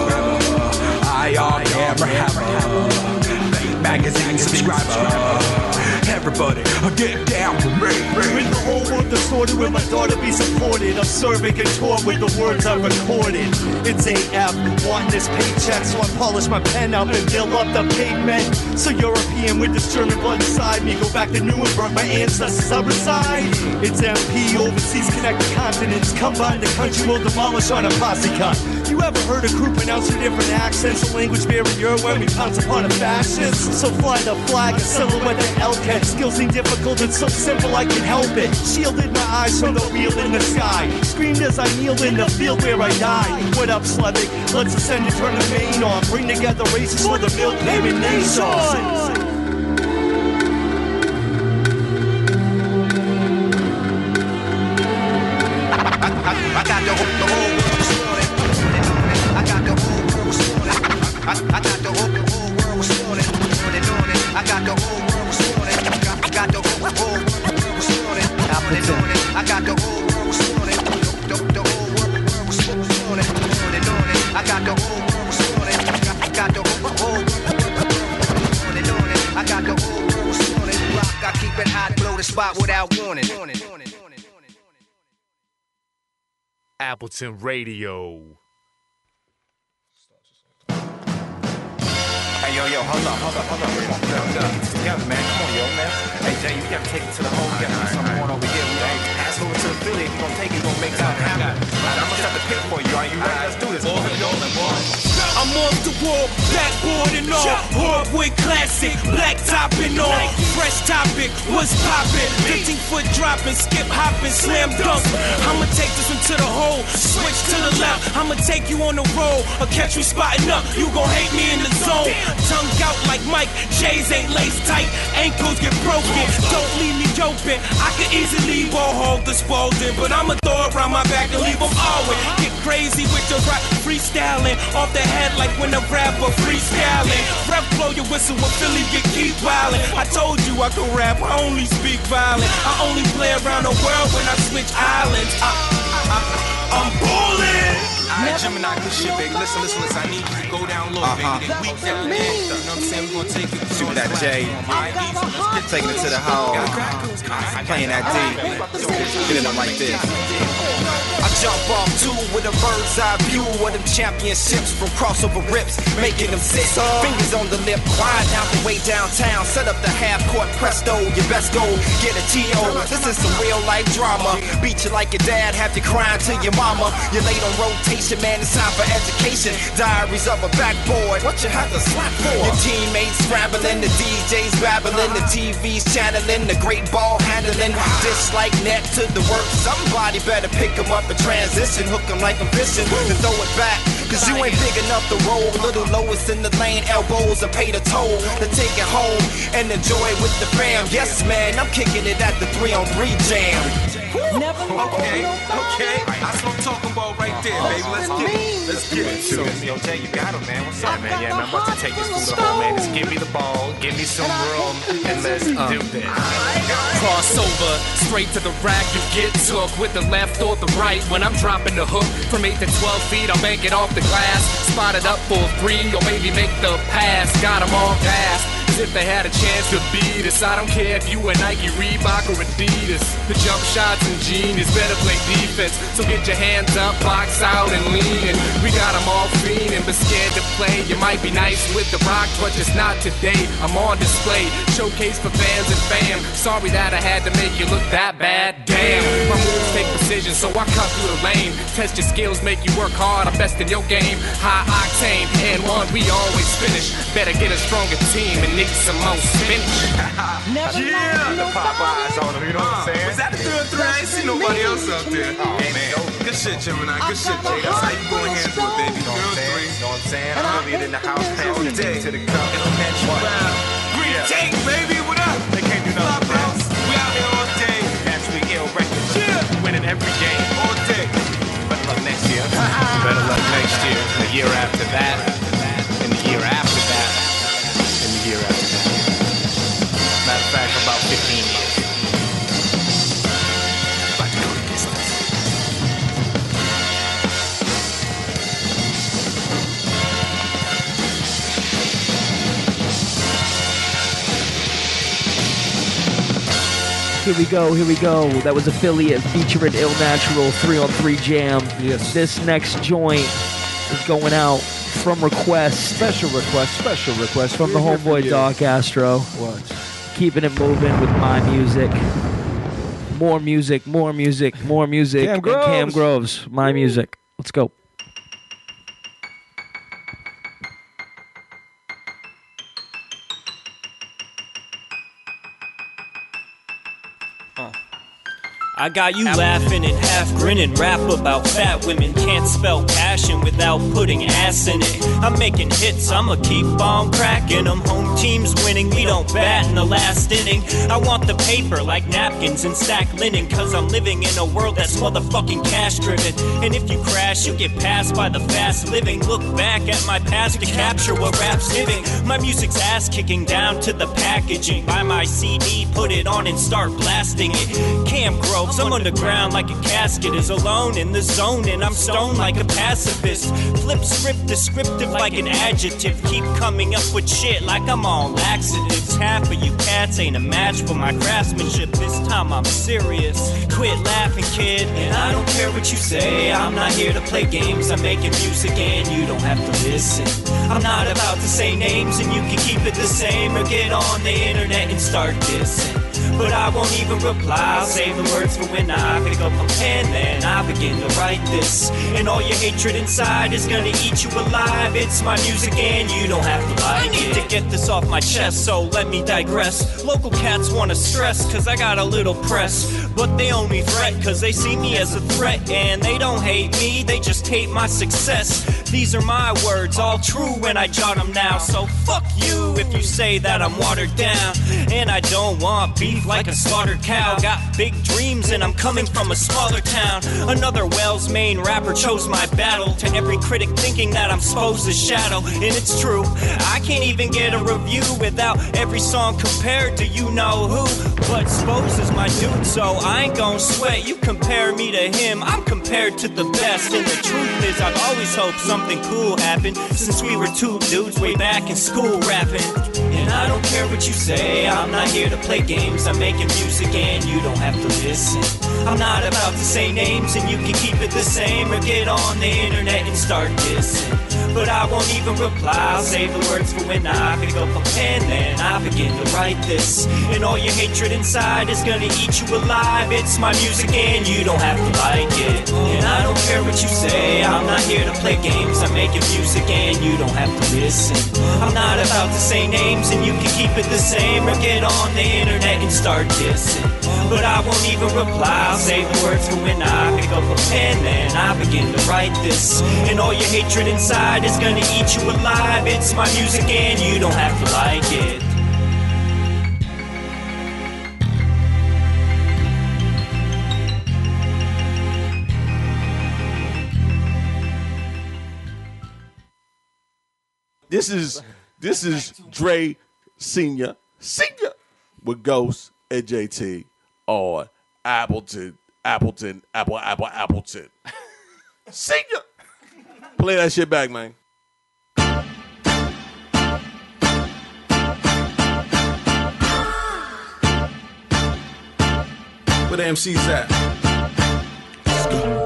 IR camera hammer. Magazine subscriber. Everybody, get down to me. With the whole world distorted, with my daughter be supported. I'm serving and tour with the words I recorded. It's AF, wanting this paycheck, so I polish my pen up and build up the pavement. So European with this German blood inside me. Go back to Nuremberg, my ancestors I reside. It's MP, overseas connected continents. Combine the country will demolish on a posse cut. You ever heard a crew pronounce two different accents? A language barrier when we pounce upon a fascist. So fly the flag, a silhouette the L-head. Skills ain't difficult, it's so simple I can help it. Shielded my eyes from the wheel in the sky. Screamed as I kneeled in the field where I died. What up, Slavic? Let's ascend and turn the main on. Bring together races for the milk naming nations. I got the whole world sorted. I got the whole world sorted. I got the whole world sorted. I got the whole world sorted. I got the whole world sorted. I got the whole world sorted. The whole world sorted. I got the whole world sorted. I got the whole world sorted. I got the whole world sorted. Rock, I keep it hot, blow the spot without warning. Appleton Radio. Hey, yo, hold up. Together, man. Come on, yo, man. Hey, Jay, you gotta take it to the home. We got something going over here. We gotta pass over to the Philly. If you gonna take it, you gonna make something happen. I'm gonna have to pick for you. Are you ready? Let's do this. I'm off the wall, backboard and all. Hardwood classic, black topping on. Fresh topic, what's poppin'? 15-foot dropping, skip hopping, slam dunk. I'ma take this one to the hole, switch to the left. I'ma take you on the road, or catch me spotting up. You gon' hate me in the zone. Tongue out like Mike, J's ain't laced tight, ankles get broken. Don't leave me open. I could easily ball hog the Spalding, but I'ma throw it around my back and leave them all in. Get crazy with the rap, freestyling off the head like when a rapper freestyling. Rap blow your whistle when Philly get keep wildin'. I told you I could rap, I only speak violent. I only play around the world when I switch islands. I'm ballin'. Alright, Gemini, good shit, baby. Listen. I need you to go down low, baby. Then weak down there. You know what I'm saying? We're gonna take it. Shoot that J. Taking it to the hole. Playing that D. Getting them like this. I jump off too with a bird's eye view of them championships from crossover rips, making them sit. Fingers on the lip, quiet out the way downtown. Set up the half-court presto, your best go, get a T.O. This is some real-life drama. Beat you like your dad, have you crying to your mama. You're late on rotation, man, it's time for education. Diaries of a backboard, what you have to slap for? Your teammates scrambling, the DJs babbling, the TV's channeling, the great ball handling. Dislike net to the work, somebody better pick them up and transition, hook them like I'm fishing, then throw it back. Cause you ain't big enough to roll. Little lowest in the lane, elbows and pay the toll. To take it home and enjoy it with the fam. Yes, man, I'm kicking it at the 3-on-3 jam. Okay. That's what I'm talking about right there, baby. Let's get it. So, yo, Jay, you got him, man. What's up, man? Yeah, man, I'm about to take this through the home, man. Just give me the ball, give me some room, and let's do this. Crossover, straight to the rack, you get took with the left or the right. When I'm dropping the hook from 8 to 12 feet, I'll bank it off the glass. Spot it up for 3 or maybe make the pass. Got them all gassed. If they had a chance to beat us, I don't care if you were Nike, Reebok, or Adidas. The jump shots and genius better play defense. So get your hands up, box out, and lean. We got them all fiending, but scared to play. You might be nice with the rock, but just not today. I'm on display, showcase for fans and fam. Sorry that I had to make you look that bad. Damn, my moves take precision, so I cut through the lane. Test your skills, make you work hard. I'm best in your game. High octane, and one we always finish. Better get a stronger team and some more spinach. Yeah, the Popeyes on them, you know what I'm saying? Was that the 3-on-3? I ain't seen nobody else out there. Oh, man. Good Good shit, Gemini. Good shit, Jay. That's how you go and handle it, baby. Girl 3. Know what I'm saying? I'm really in the house, passing the day to the cup. Green tape, baby. What up? They can't do nothing, bro. We out here all day. Naturally ill records. Winning every game. All day. Better luck next year. Better luck next year. The year after that. And the year after that. And the year after that. Matter of fact, for about 15 years. About to go the distance. Here we go. That was Affiliate featuring Ill Natural 3-on-3 Jam. Yes. This next joint is going out from request. Special request From the homeboy Doc Astro. What? Keeping it moving with my music. More music. Cam And Groves. Cam Groves. My music. Let's go. I got you laughing and half grinning. Rap about fat women. Can't spell passion without putting ass in it. I'm making hits, I'ma keep on cracking them. Home team's winning, we don't bat in the last inning. I want the paper like napkins and stack linen, cause I'm living in a world that's motherfucking cash driven. And if you crash, you get passed by the fast living. Look back at my past to capture what rap's giving. My music's ass kicking down to the packaging. Buy my CD, put it on and start blasting it. Cam Groves, I'm underground like a casket, is alone in the zone, and I'm stoned like a pacifist. Flip script descriptive like an adjective. Keep coming up with shit like I'm on laxatives. Half of you cats ain't a match for my craftsmanship. This time I'm serious. Quit laughing, kid, and I don't care what you say. I'm not here to play games. I'm making music and you don't have to listen. I'm not about to say names and you can keep it the same, or get on the internet and start dissing. But I won't even reply, I'll save the words for when I pick up a pen. Then I begin to write this, and all your hatred inside is gonna eat you alive. It's my music and you don't have to like it. I need to get this off my chest, so let me digress. Local cats wanna stress, cause I got a little press, but they only threat cause they see me as a threat. And they don't hate me, they just hate my success. These are my words, all true when I jot them now. So fuck you if you say that I'm watered down. And I don't want beef like a slaughtered cow. Got big dreams and I'm coming from a smaller town. Another Wells main rapper chose my battle. To every critic thinking that I'm supposed to shadow. And it's true, I can't even get a review without every song compared to you know who. But Spose is my dude, so I ain't gon' sweat. You compare me to him, I'm compared to the best. And the truth is I've always hoped something cool happened, since we were two dudes way back in school rapping. And I don't care what you say, I'm not here to play games. I'm making music and you don't have to listen. I'm not about to say names and you can keep it the same, or get on the internet and start dissing. But I won't even reply, I'll save the words for when I pick up a pen. Then I begin to write this, and all your hatred inside is gonna eat you alive. It's my music and you don't have to like it. And I don't care what you say, I'm not here to play games. I'm making music and you don't have to listen. I'm not about to say names and you can keep it the same, or get on the internet and start dissing. But I won't even reply, I'll save the words for when I pick up a pen. Then I begin to write this, and all your hatred inside is gonna eat you alive. It's my music and you don't have to like it. This is Dre Senior with Ghost and JT on Appleton. Senior. Play that shit back, man. Where the MC's at? Let's go.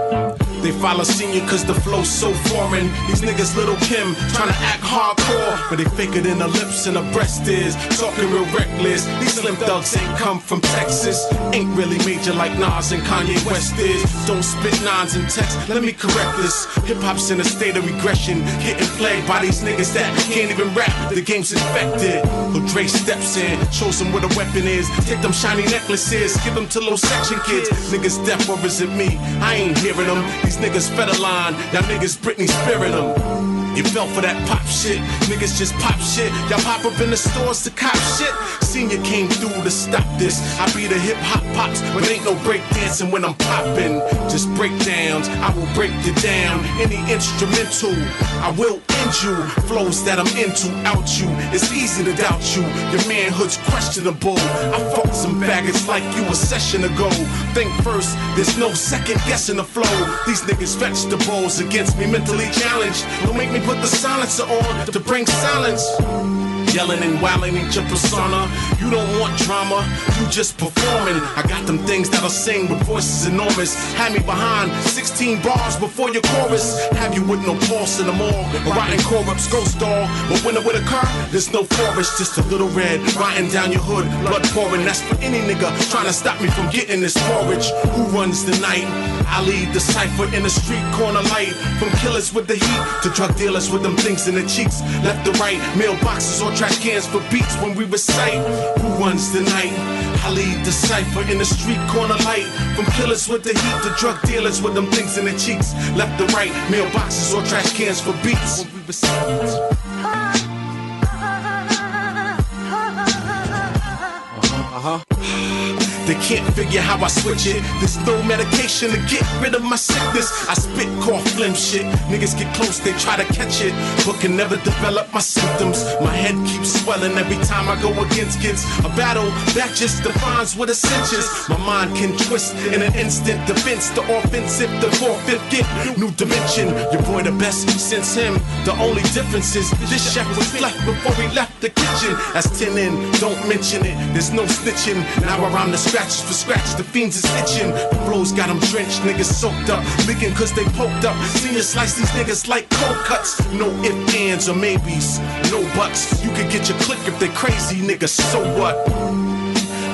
They follow Senior cause the flow's so foreign. These niggas Little Kim tryna act hardcore, but they faker than the lips and the breast is. Talking real reckless. These slim thugs ain't come from Texas. Ain't really major like Nas and Kanye West is. Don't spit nines and text, let me correct this. Hip-hop's in a state of regression, getting plagued by these niggas that can't even rap. The game's infected. But Dre steps in, shows them what a weapon is. Take them shiny necklaces, give them to low section kids. Niggas deaf, or is it me? I ain't hearing them. These niggas Federline, y'all niggas Britney Spearing them. You fell for that pop shit, niggas just pop shit. Y'all pop up in the stores to cop shit. Senior came through to stop this. I be the hip hop pops, but ain't no break dancing when I'm popping. Just breakdowns, I will break you down. Any instrumental, I will end you. Flows that I'm into, out you. It's easy to doubt you. Your manhood's questionable. I fucked some baggage like you a session ago. Think first, there's no second guessing the flow. These niggas vegetables against me, mentally challenged. Don't make me put the silencer on to bring silence. Yelling and wilding ain't your persona. You don't want drama, you just performing. I got them things that'll sing with voices enormous. Had me behind 16 bars before your chorus. Have you with no pulse in the morgue. A rotten corpse, ghost dog. But when it would occur, there's no forest. Just a little red rotting down your hood. Blood pouring, that's for any nigga trying to stop me from getting this porridge. Who runs the night? I lead the cipher in the street corner light. From killers with the heat to drug dealers with them things in the cheeks. Left to right, mailboxes or trash cans for beats when we recite. Who runs the night? I lead the cipher in the street corner light. From killers with the heat to drug dealers with them things in the cheeks. Left to right, mailboxes or trash cans for beats when we recite. They can't figure how I switch it. There's no medication to get rid of my sickness. I spit, cough, phlegm shit. Niggas get close, they try to catch it, but can never develop my symptoms. My head keeps swelling every time I go against kids. A battle that just defines what a cinch is. My mind can twist in an instant. Defense, the offensive, the 4/5 get new dimension. Your boy the best since him. The only difference is this chef was left before he left the kitchen. That's 10 in, don't mention it. There's no snitching. Now around the scratches for scratch, the fiends is itching. The flows got them drenched, niggas soaked up, leaking cause they poked up. Senior slice these niggas like cold cuts. No ifs, ands, or maybes, no buts. You can get your click if they crazy, niggas, so what?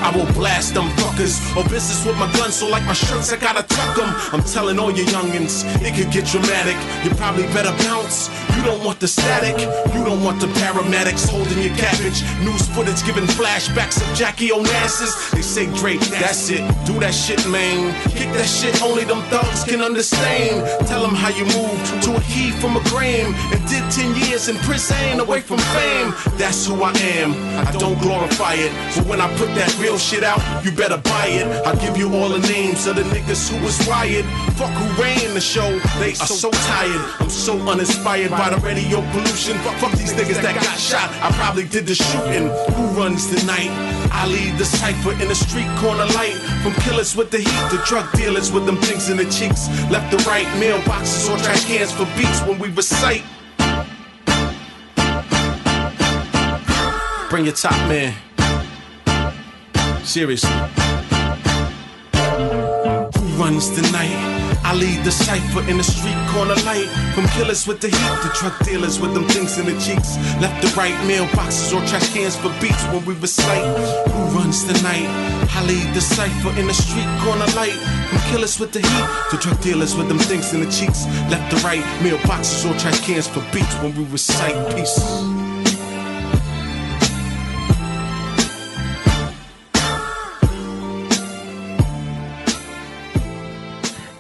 I will blast them fuckers, or business with my gun, so like my shirts, I gotta tuck them. I'm telling all you youngins, it could get dramatic. You probably better bounce. You don't want the static, you don't want the paramedics holding your cabbage. News footage giving flashbacks of Jackie Onassis. They say Drake, that's it, do that shit, man. Kick that shit, only them thugs can understand. Tell them how you moved to a key from a gram and did 10 years in prison away from fame. That's who I am, I don't glorify it, but when I put that real shit out, you better buy it. I'll give you all the names of the niggas who was wired. Fuck who ran the show, they are so tired. I'm so uninspired by the radio pollution. Fuck these niggas that got shot, I probably did the shooting. Who runs the night? I lead the cipher in the street corner light. From killers with the heat to drug dealers with them things in the cheeks. Left to right, mailboxes or trash cans for beats when we recite. Bring your top man. Seriously. Who runs the night? I lead the cipher in the street corner light. From killers with the heat to drug dealers with them things in the cheeks. Left to right, mailboxes or trash cans for beats when we recite. Who runs the night? I lead the cipher in the street corner light. From killers with the heat to drug dealers with them things in the cheeks. Left to right, mailboxes or trash cans for beats when we recite. Peace.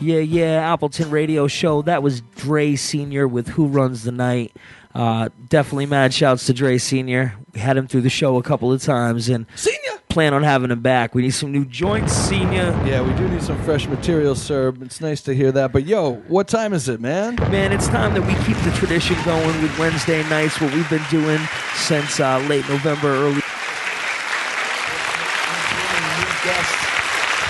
Yeah, Appleton Radio Show. That was Dre Sr. with Who Runs the Night. Definitely mad shouts to Dre Sr. We had him through the show a couple of times and plan on having him back. We need some new joints, Senior. Yeah, we do need some fresh material, sir. It's nice to hear that. But yo, what time is it, man? Man, it's time that we keep the tradition going with Wednesday nights, what we've been doing since late November, early.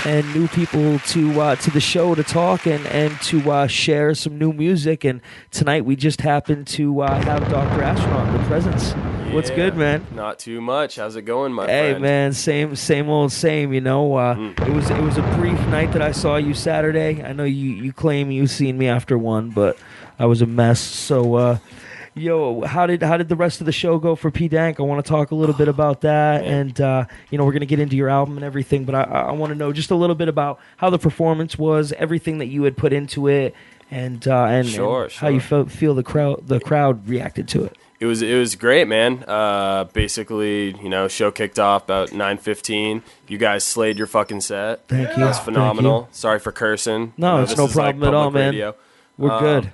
And new people to the show to talk and to share some new music. And tonight we just happened to have Doctor Astronaut in the presence. What's good, man? Not too much. How's it going, my friend? Hey, man, same old same. You know, it was a brief night that I saw you Saturday. I know you claim you seen me after one, but I was a mess. So. Yo, how did the rest of the show go for Pdank? I want to talk a little bit about that, and we're gonna get into your album and everything. But I want to know just a little bit about how the performance was, everything that you had put into it, and how you feel the crowd reacted to it. It was great, man. Basically, show kicked off about 9:15. You guys slayed your fucking set. Thank you. It was phenomenal. Thank you. Sorry for cursing. No, it's no problem at all, man. We're good.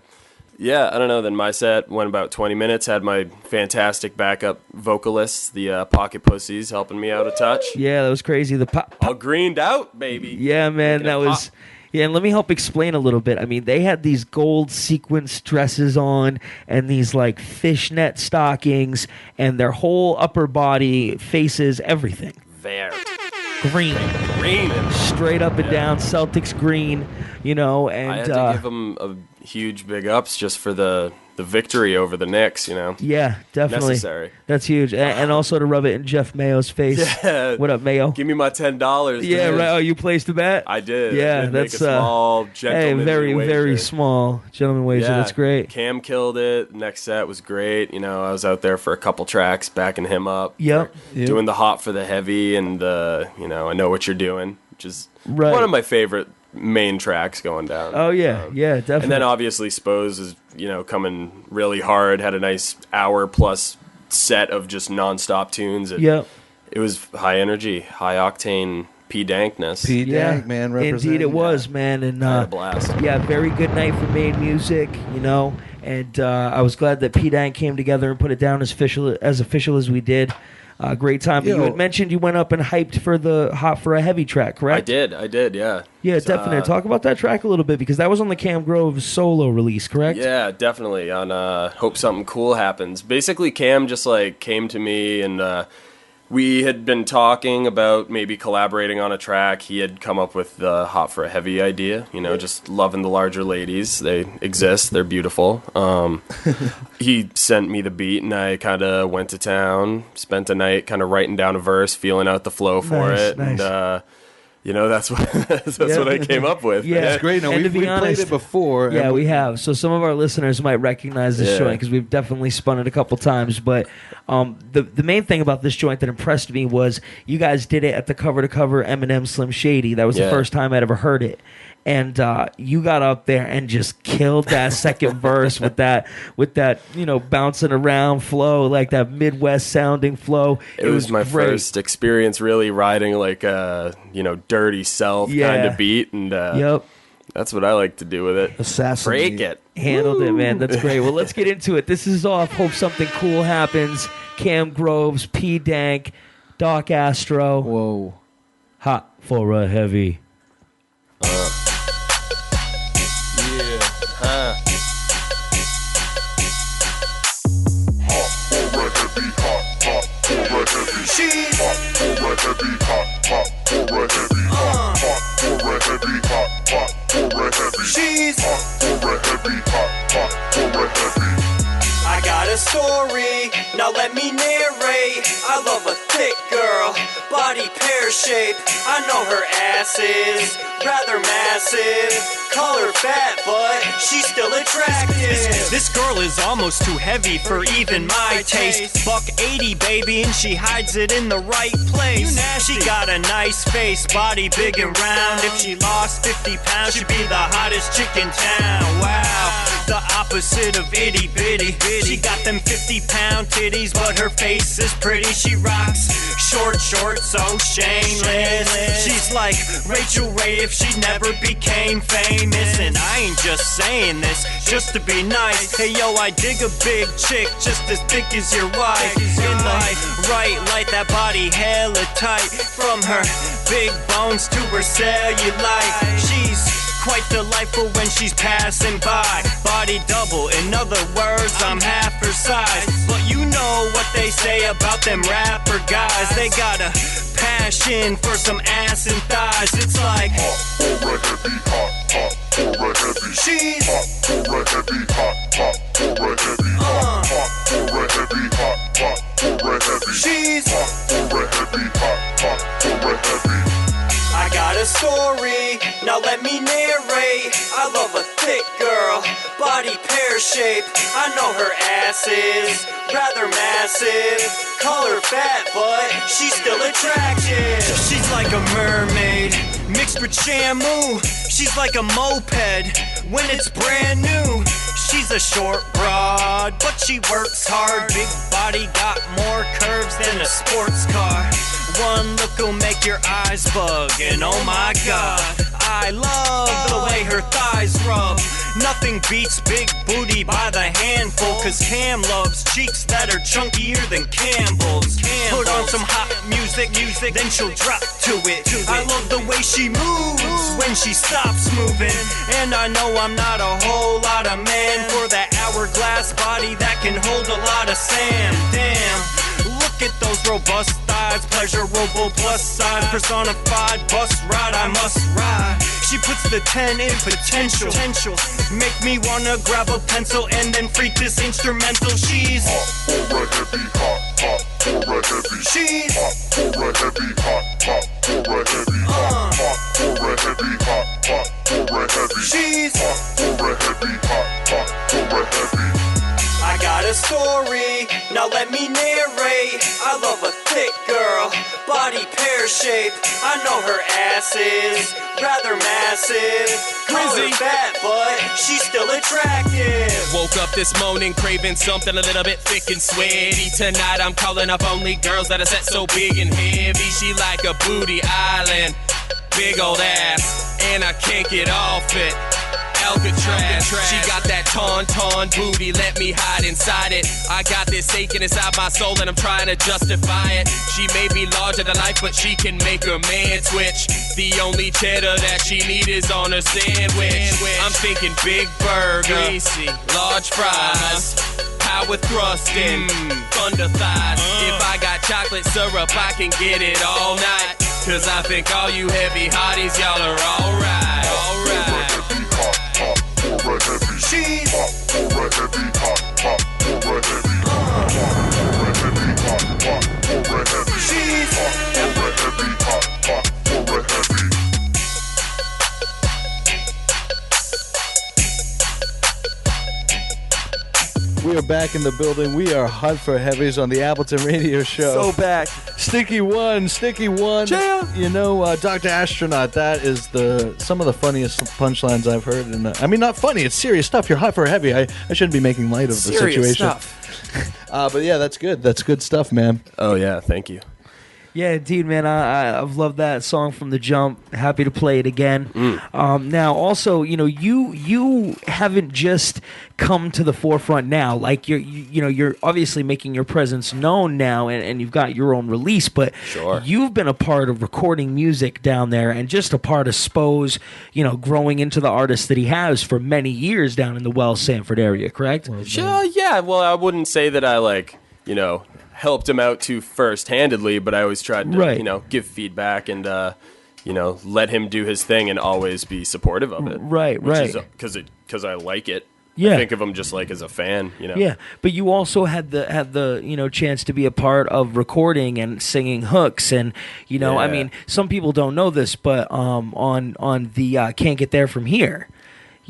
Yeah, I don't know. Then my set went about 20 minutes. Had my fantastic backup vocalists, the Pocket Pussies, helping me out a touch. Yeah, that was crazy. The pop. All greened out, baby. Yeah, man, that was. Yeah, and let me help explain a little bit. I mean, they had these gold sequence dresses on and these like fishnet stockings, and their whole upper body faces everything. There. Green. Straight up and down, Celtics green, and I had to give them a huge big ups just for the victory over the Knicks, Yeah, definitely. Necessary. That's huge. And also to rub it in Jeff Mayo's face. Yeah. What up, Mayo? Give me my $10. Yeah, right. Oh, you placed a bet? I did. Yeah, I did that's make a small gentlemanly very, wager. very small gentleman wager. Yeah, That's great. Cam killed it. Next set was great. I was out there for a couple tracks, backing him up. Yep. Doing the hot for the heavy and the, I know what you're doing, which is Right. one of my favorite main tracks going down. Oh, yeah. Yeah, definitely. And then obviously Spose is, coming really hard, had a nice hour plus set of just nonstop tunes. Yep. It was high energy, high octane Pdankness. Pdank, man, representing. Indeed it was, man. And Had a blast. Yeah, very good night for main music, and I was glad that Pdank came together and put it down as official as we did. Great time. But you had mentioned you went up and hyped for the Hot for a Heavy track, correct? I did, yeah. Yeah, definitely. Talk about that track a little bit, because that was on the Cam Grove solo release, correct? Yeah, definitely. On Hope Something Cool Happens. Basically, Cam just came to me, and we had been talking about maybe collaborating on a track. He had come up with the Hot for a Heavy idea, just loving the larger ladies. They exist. They're beautiful. He sent me the beat, and I kind of went to town, spent a night kind of writing down a verse, feeling out the flow for it. Nice. And, that's what what I came up with. Yeah, It's great. Now, and we played it before. Yeah, and we have. So some of our listeners might recognize this joint because we've definitely spun it a couple times. But the main thing about this joint that impressed me was you guys did it at the Cover to Cover Eminem Slim Shady. That was the first time I'd ever heard it. And you got up there and just killed that second verse with that bouncing around flow, like that Midwest sounding flow. It was my great. first experience really riding like a dirty South kind of beat, and that's what I like to do with it. Assassinate. Break it. Handled it, man. That's great. Well, let's get into it. This is off Hope Something Cool Happens. Cam Groves, Pdank, Doc Astro. Whoa. Hot for a Heavy. She's hot for a heavy, hot for a heavy, hot for a heavy, hot for a heavy. She's hot for a heavy, hot for a heavy. I got a story, now let me narrate. I love a thick girl, body pear shape. I know her ass is rather massive. Call her fat, but she's still attractive. This girl is almost too heavy for even my taste. Buck 80, baby, and she hides it in the right place. She got a nice face, body big and round. If she lost 50 pounds, she'd be the hottest chick in town. Wow, the opposite of itty bitty. She got them 50-pound titties, but her face is pretty. She rocks short shorts, so shameless. She's like Rachel Ray if she never became famous. And I ain't just saying this just to be nice. Hey yo, I dig a big chick just as thick as your wife. In the right light, that body hella tight. From her big bones to her cellulite, she's quite delightful when she's passing by. Body double, in other words, I'm half her size. But you know what they say about them rapper guys. They got a passion for some ass and thighs. It's like hot for a heavy, hot for a heavy. She's hot for a heavy, hot for a heavy, hot for a heavy, hot for a heavy. She's hot for a heavy, hot for a heavy. I got a story, now let me narrate. I love a thick girl, body pear shape. I know her ass is rather massive. Call her fat, but she's still attractive. she's like a mermaid mixed with Shamu. She's like a moped when it's brand new. She's a short broad, but she works hard. Big body got more curves than a sports car. One look will make your eyes bug, and oh my god, I love the way her thighs rub. Nothing beats big booty by the handful, cause Cam loves cheeks that are chunkier than Campbell's. Put on some hot music, then she'll drop to it. I love the way she moves when she stops moving. And I know I'm not a whole lot of man for that hourglass body that can hold a lot of sand. Damn, look at those robust thighs, pleasurable plus size, personified bus ride, I must ride. She puts the 10 in potential. Make me wanna grab a pencil and then freak this instrumental. She's hot for a heavy, hot for a heavy. She's hot for a heavy, hot for a heavy. Hot for a heavy, hot for a heavy. She's hot for a heavy, hot for a heavy. I got a story, now let me narrate. I love a thick girl, body pear-shaped. I know her ass is rather massive. Call her fat, but she's still attractive. Woke up this morning craving something a little bit thick and sweaty. Tonight I'm calling up only girls that are set so big and heavy. She like a booty island, big old ass, and I can't get off it. Alcatraz. She got that tauntaun booty, let me hide inside it. I got this aching inside my soul and I'm trying to justify it. She may be larger than life, but she can make her man twitch. The only cheddar that she need is on her sandwich. I'm thinking big burger, greasy, large fries, power thrusting, thunder thighs. If I got chocolate syrup, I can get it all night. Cause I think all you heavy hotties, y'all are alright. For a heavy, she's hot for a heavy, hot for a heavy. Hot for a heavy, hot for a heavy. She's hot for a heavy, hot for a heavy. We are back in the building. We are hot for heavies on the Appleton Radio Show. So back. Sticky one. Yeah. You know, Doctor Astronaut. That is some of the funniest punchlines I've heard. I mean, not funny. It's serious stuff. You're hot for heavy. I shouldn't be making light of the Serious situation. stuff. But yeah, that's good. That's good stuff, man. Oh yeah, thank you. Yeah, indeed, man. I've loved that song from the jump. Happy to play it again. Now, also, you know, you haven't just come to the forefront now. Like you're obviously making your presence known now, and you've got your own release. But Sure. You've been a part of recording music down there, and just a part of Spo's, growing into the artist that he has for many years down in the Wells Sanford area. Correct? Sure. Yeah. Well, I wouldn't say that I helped him out too first-handedly, but I always tried to, give feedback and, let him do his thing and always be supportive of it. Right. Because I like it. Yeah. I think of him just like as a fan, Yeah, but you also had the chance to be a part of recording and singing hooks, and I mean, some people don't know this, but on the Can't Get There From Here.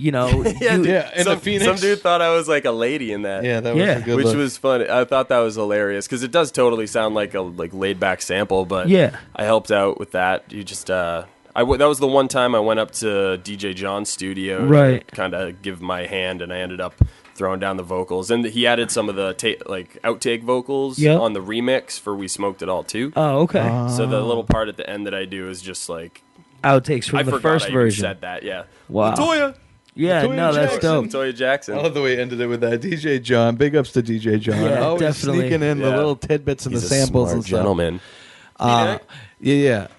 In the Phoenix. Some dude thought I was like a lady in that. Yeah, that was a good which look. was funny. I thought that was hilarious because it does totally sound like a laid back sample. But yeah, I helped out with that. You just that was the one time I went up to DJ John's studio, right? To kind of give my hand, and I ended up throwing down the vocals, and he added some of the outtake vocals on the remix for "We Smoked It All" too. Oh, okay. So the little part at the end that I do is just like outtakes from the first version. Said that, yeah. Wow. Latoya. Yeah, Latoya no, that's Jackson. dope. Latoya Jackson. I love the way he ended it with that. DJ John. Big ups to DJ John. Yeah, Always definitely. sneaking in the little tidbits and He's the samples a smart and stuff. gentleman.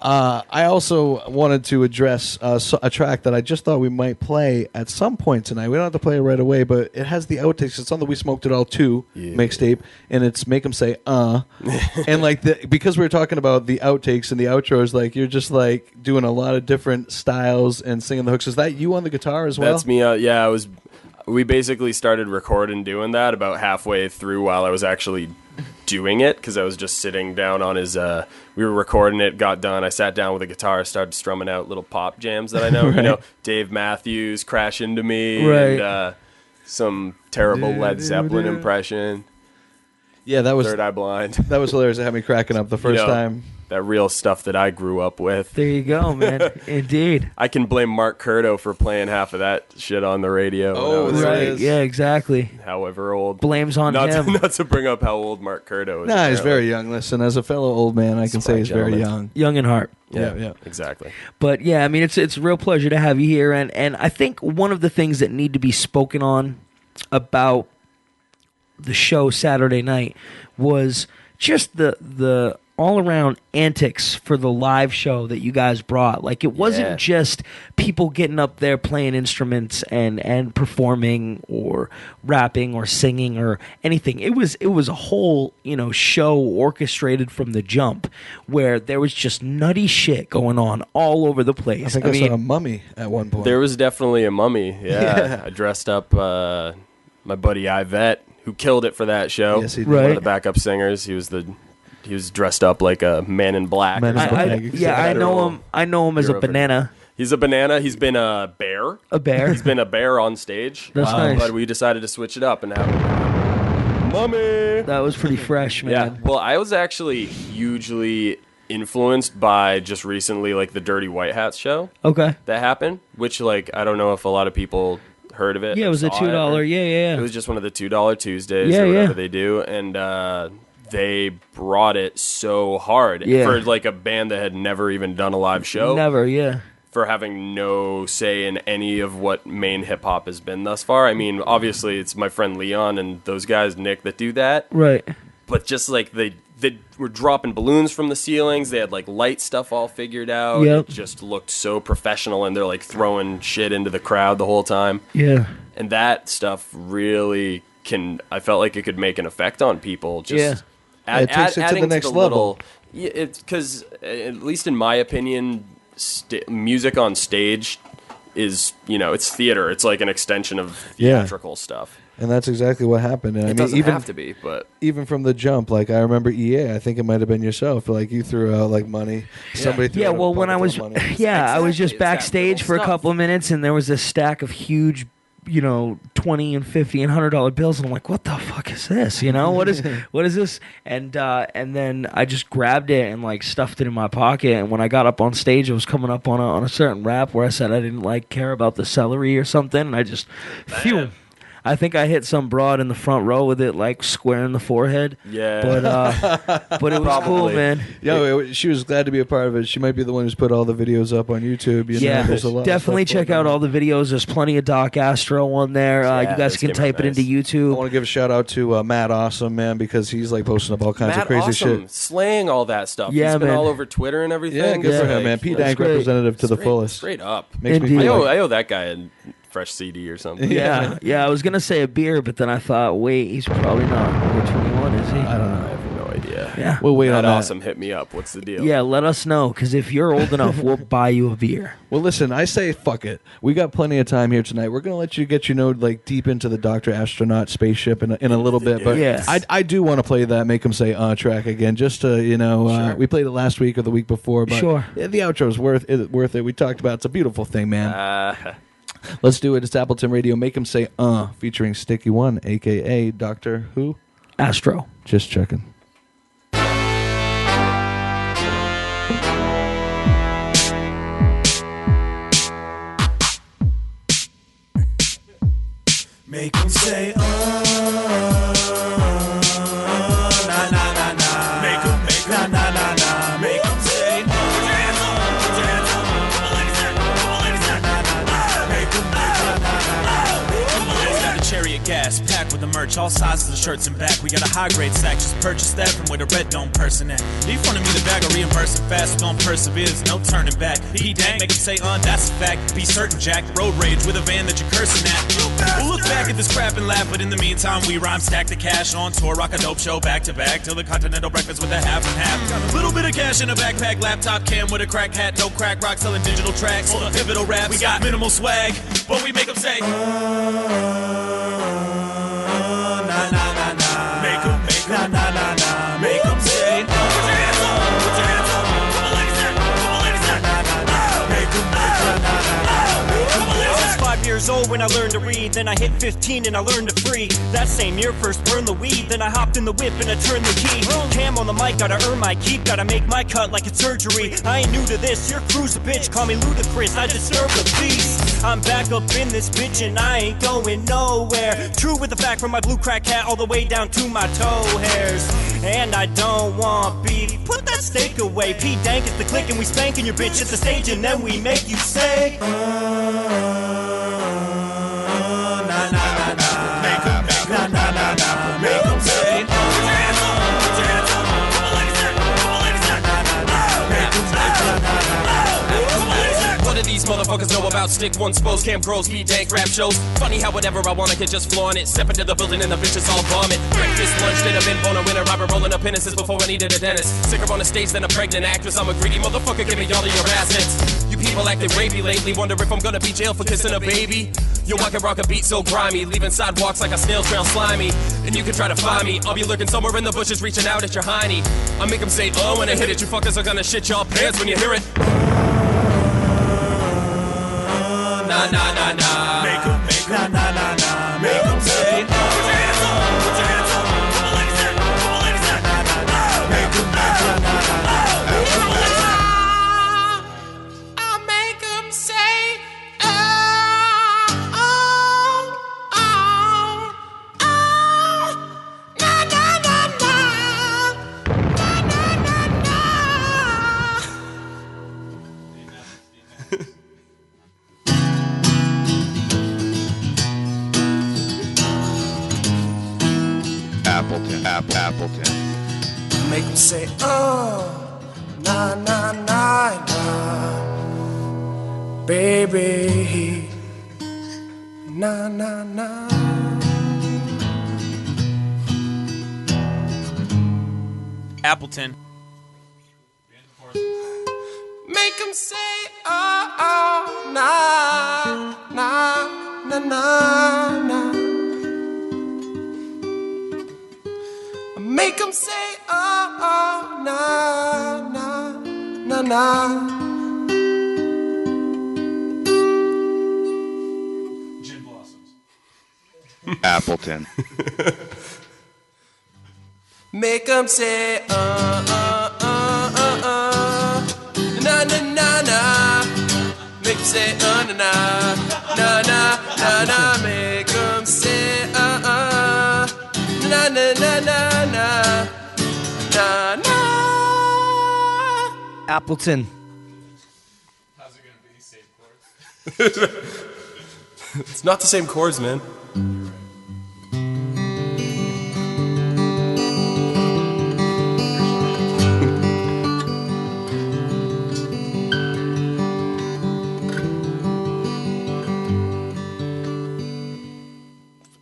I also wanted to address a track that I just thought we might play at some point tonight. We don't have to play it right away, but it has the outtakes. It's on the We Smoked It All 2 mixtape, and it's Make 'Em Say, And because we were talking about the outtakes and the outros, you're just doing a lot of different styles and singing the hooks. Is that you on the guitar as well? That's me. Yeah, we basically started recording doing that about halfway through while I was actually doing it, because I was just sitting down on his we were recording it, got done, I sat down with a guitar, started strumming out little pop jams that I know. Right. Dave Matthews, Crash Into Me, Right. and some terrible Led Zeppelin impression. Yeah, that was Third Eye Blind. That was hilarious. It had me cracking up the first time. that real stuff that I grew up with. There you go, man. Indeed. I can blame Mark Curto for playing half of that shit on the radio. when I was, right. Yeah, exactly. however old. Blame's on him. Not to bring up how old Mark Curto is. Nah, he's apparently. very young. Listen, as a fellow old man, I can say he's very young. Young in heart. Yeah, exactly. But yeah, I mean, it's a real pleasure to have you here, and I think one of the things that need to be spoken on about the show Saturday night was just the all around antics for the live show that you guys brought. Like, it wasn't just people getting up there playing instruments and performing or rapping or singing or anything. It was a whole, show orchestrated from the jump, where there was just nutty shit going on all over the place. I think I saw a mummy at one point. There was definitely a mummy. Yeah. I dressed up my buddy Yvette, who killed it for that show. Yes, he did. One Right. of the backup singers. He was dressed up like a man in black. I know him. I know him as a banana. He's a banana. He's been a bear. A bear. He's been a bear on stage. That's nice. But we decided to switch it up and have mummy. That was pretty fresh, man. Yeah. Well, I was actually hugely influenced by just recently, like, the Dirty White Hats show. Okay. That happened, which, like, I don't know if a lot of people heard of it. Yeah, it was a saw $2. Yeah. It was just one of the $2 Tuesdays Yeah, or whatever yeah. they do, and they brought it so hard for like a band that had never even done a live show. Never, yeah. For having no say in any of what main hip hop has been thus far. I mean, obviously it's my friend Leon and those guys, Nick, that do that. Right. But just like they were dropping balloons from the ceilings. They had like light stuff all figured out. Yep. It just looked so professional, and they're like throwing shit into the crowd the whole time. Yeah. And that stuff really I felt like it could make an effect on people. Just it takes it to the next level. Yeah, it's because, at least in my opinion, music on stage is, it's theater. It's like an extension of theatrical stuff. And that's exactly what happened. And It doesn't have to be, but even from the jump, like I remember EA, I think it might have been yourself. Like you threw out like money. Somebody threw out well, when I was, money. I was just backstage for a couple of minutes, and there was a stack of huge, $20 and $50 and $100 bills, and I'm like, what the fuck is this? What is this? And then I just grabbed it and like stuffed it in my pocket. And when I got up on stage, it was coming up on a certain rap where I said I didn't care about the celery or something, and I just phew. I think I hit some broad in the front row with it, like square in the forehead. Yeah, but it was cool, man. She was glad to be a part of it. She might be the one who's put all the videos up on YouTube. There's a lot definitely of stuff check out all the videos. There's plenty of Doc Astro on there. You guys can type it into YouTube. I want to give a shout out to Matt Awesome, man, because he's like posting up all kinds of crazy shit. Slaying all that stuff. Yeah, He's been man. all over Twitter and everything. Yeah, good for him, man. Pdank representative to the fullest. Straight up. Makes me feel I owe that guy a fresh CD or something. Yeah. I was gonna say a beer, but then I thought, wait, he's probably not over 21, is he? I don't know. I have no idea. Yeah. We'll wait on that. Awesome, hit me up. What's the deal? Yeah, let us know, because if you're old enough, we'll buy you a beer. Well, listen, I say fuck it. We got plenty of time here tonight. We're gonna let you get like deep into the Doctor Astronaut spaceship in a little bit, but Yes. I do want to play that Make 'Em Say track again, just to we played it last week or the week before, but Sure. the outro's worth it. We talked about it's a beautiful thing, man. Let's do it. It's Appleton Radio. Make 'Em Say featuring Sticky One, aka Doctor Who? Astro. Just checking. Make 'em say, na na na na. Make 'em, na na na na. Make 'em say, Chariot gas, packed with the merch, all sizes of shirts and back. We got a high grade stack, just purchase that from where the red dome person at. Leave front of me the bag or reimbursing fast, gon' persevere, there's no turning back. Pdank, make him say, that's a fact. Be certain, Jack, road rage with a van that you're cursing at. We'll look back at this crap and laugh, but in the meantime, we rhyme, stack the cash on tour, rock a dope show back to back till the continental breakfast with a half and half. Got a little bit of cash in a backpack, laptop cam with a crack hat, no crack rock, selling digital tracks, pivotal rap. We got minimal swag, but we make them say, na na na na. Make 'em, na na na na. Make 'em say, put your hands up, put your hands up. Come on, ladies, come on, ladies, na na na na. Make 'em, na na na na. It's 5 years years old when I learned to read. Then I hit 15 and I learned to free. That same year, first burned the weed. Then I hopped in the whip and I turned the key. Cam on the mic, gotta earn my keep. Gotta make my cut like it's surgery. I ain't new to this, your crew's a bitch. Call me ludicrous, I disturb the peace. I'm back up in this bitch and I ain't going nowhere. True with the fact from my blue crack hat all the way down to my toe hairs. And I don't want beef. Put that steak away. Pdank is the click and we spanking your bitch at the stage and then we make you say na na na na. Make 'em na na na na. Make 'em say put your hands up, put your hands up. Come on ladies there, come on ladies there. Make 'em say na na na na. Come on ladies there. What do these motherfuckers know about stick one spose, cam girls, Pdank rap shows? Funny how whatever I want I can just flaunt it. Step into the building and the bitches all vomit. Breakfast, lunch, dinner, been born a winner. I've been rolling up penises before I needed a dentist. Sicker on the stage than a pregnant actress. I'm a greedy motherfucker, give me all of your assets. You people acting rapey lately, wonder if I'm gonna be jailed for kissing a baby. Yo, I can rock a beat so grimy, leaving sidewalks like a snail trail slimy. And you can try to find me, I'll be lurking somewhere in the bushes, reaching out at your hiney. I make them say, oh, when I hit it, you fuckers are gonna shit your pants when you hear it. Na na na na. Make 'em na na na na. Make 'em say, put your hands up, put your hands up. Come on ladies there, come on ladies there. Na na na. Make 'em na na na na. Come on ladies there. I make 'em say, oh, oh, oh, oh. Na na na na. Na na na na. Appleton. Make 'em say, oh, na na na na, baby, na na na. Appleton. Make 'em say, oh, oh, na na na na na. Make 'em say, oh, oh, na, na, na, na. Gin Blossoms. Appleton. Make 'em say, na, na, na, na. Make 'em say, na, na, na, na, na, na. Make 'em say, na, na, na, na, na, na, na. Appleton. How's it gonna be? Same chords? It's not the same chords, man.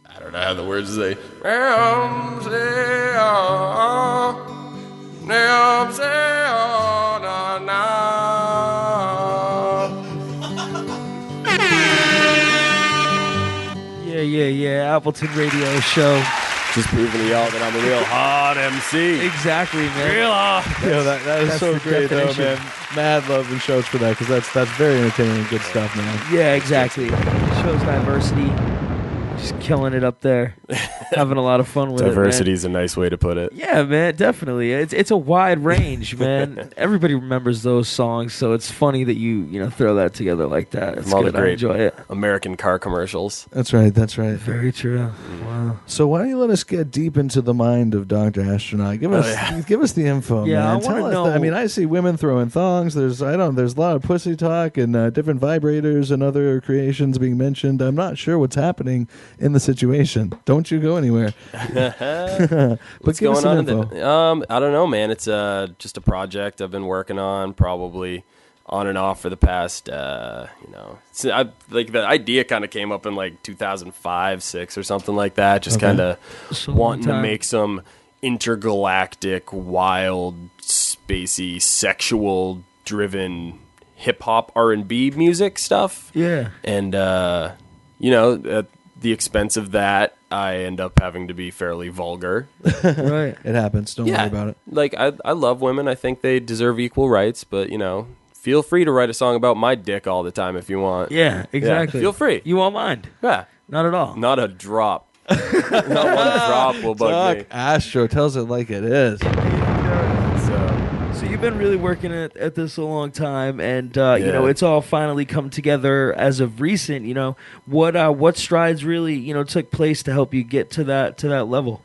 I don't know how the words say. Yeah. Appleton Radio Show. Just proving to y'all that I'm a real hot MC. Exactly, man. Real hot. Yo, that is That's so the great, though, definition. man. Mad love and shows for that, because that's very entertaining and good stuff, man. Yeah, exactly. Shows diversity. Just killing it up there. Having a lot of fun with Diversity it, is a nice way to put it. man. Yeah, man, definitely. It's a wide range, man. Everybody remembers those songs, so it's funny that you throw that together like that. It's All the good. I great enjoy it. American car commercials. That's right. Very true. Wow. So why don't you let us get deep into the mind of Doctor Astronaut? Give us the info, Yeah, man. I wanna Tell us. know- I mean, I see women throwing thongs. There's a lot of pussy talk and different vibrators and other creations being mentioned. I'm not sure what's happening in the situation. Don't you go anywhere. But What's give us going some on? info. I don't know, man. It's just a project I've been working on, probably on and off for the past. The idea kind of came up in like 2005, 6 or something like that. Just Okay. kind of So wanting to long time. make some intergalactic, wild, spacey, sexual-driven hip hop R&B music stuff. Yeah. And at the expense of that, I end up having to be fairly vulgar. Right. It happens. Don't worry about it. Like I love women. I think they deserve equal rights, but feel free to write a song about my dick all the time if you want. Yeah, exactly. Feel free. You won't mind. Yeah. Not at all. Not a drop. Not one drop will bug me. Doc Astro tells it like it is. So you've been really working at this a long time, and you know, it's all finally come together as of recent. You know, what strides really, you know, took place to help you get to that level?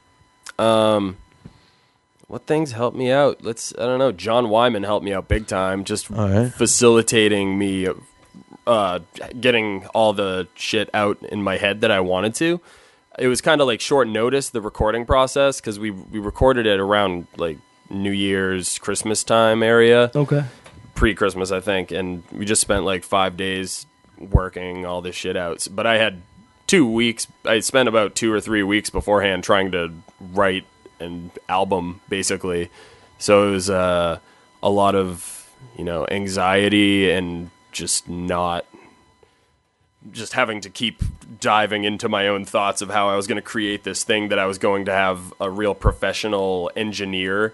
What things helped me out? I don't know. John Wyman helped me out big time, just facilitating me getting all the shit out in my head that I wanted to. It was kind of like short notice, the recording process, because we recorded it around like New Year's, Christmas time area. Okay. Pre-Christmas, I think, and we just spent like 5 days working all this shit out. But I had 2 weeks. I spent about 2 or 3 weeks beforehand trying to write an album, basically. So it was a lot of, you know, anxiety and just having to keep diving into my own thoughts of how I was going to create this thing that I was going to have a real professional engineer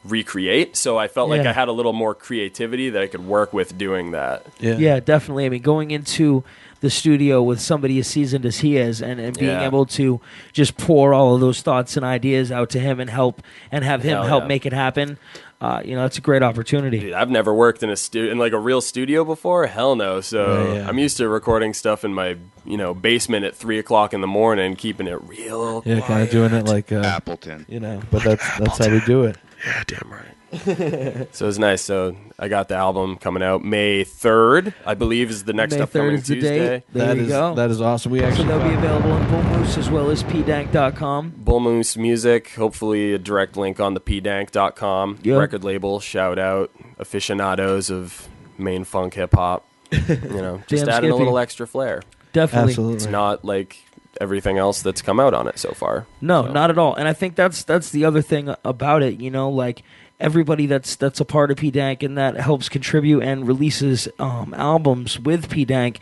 recreate. So I felt like I had a little more creativity that I could work with doing that. Yeah, definitely. I mean, going into the studio with somebody as seasoned as he is, and being able to just pour all of those thoughts and ideas out to him and have him help make it happen. You know, it's a great opportunity. Dude, I've never worked in a real studio before. Hell no. So I'm used to recording stuff in my, you know, basement at 3:00 in the morning, keeping it real. Yeah, kind of doing it like Appleton. You know, but that's how we do it. Yeah, damn right. So it's nice. So I got the album coming out May 3rd, I believe, is the next May 3rd upcoming is the Tuesday. date. There you go. That is awesome. We actually so they'll be available on Bull Moose as well as Pdank.com. Bull Moose Music, hopefully a direct link on the Pdank.com record label. Shout out aficionados of main funk hip hop. You know, just adding a little extra flair. Definitely. Absolutely. It's not like everything else that's come out on it so far. No, not at all. And I think that's the other thing about it, you know, like everybody that's a part of Pdank and that helps contribute and releases albums with Pdank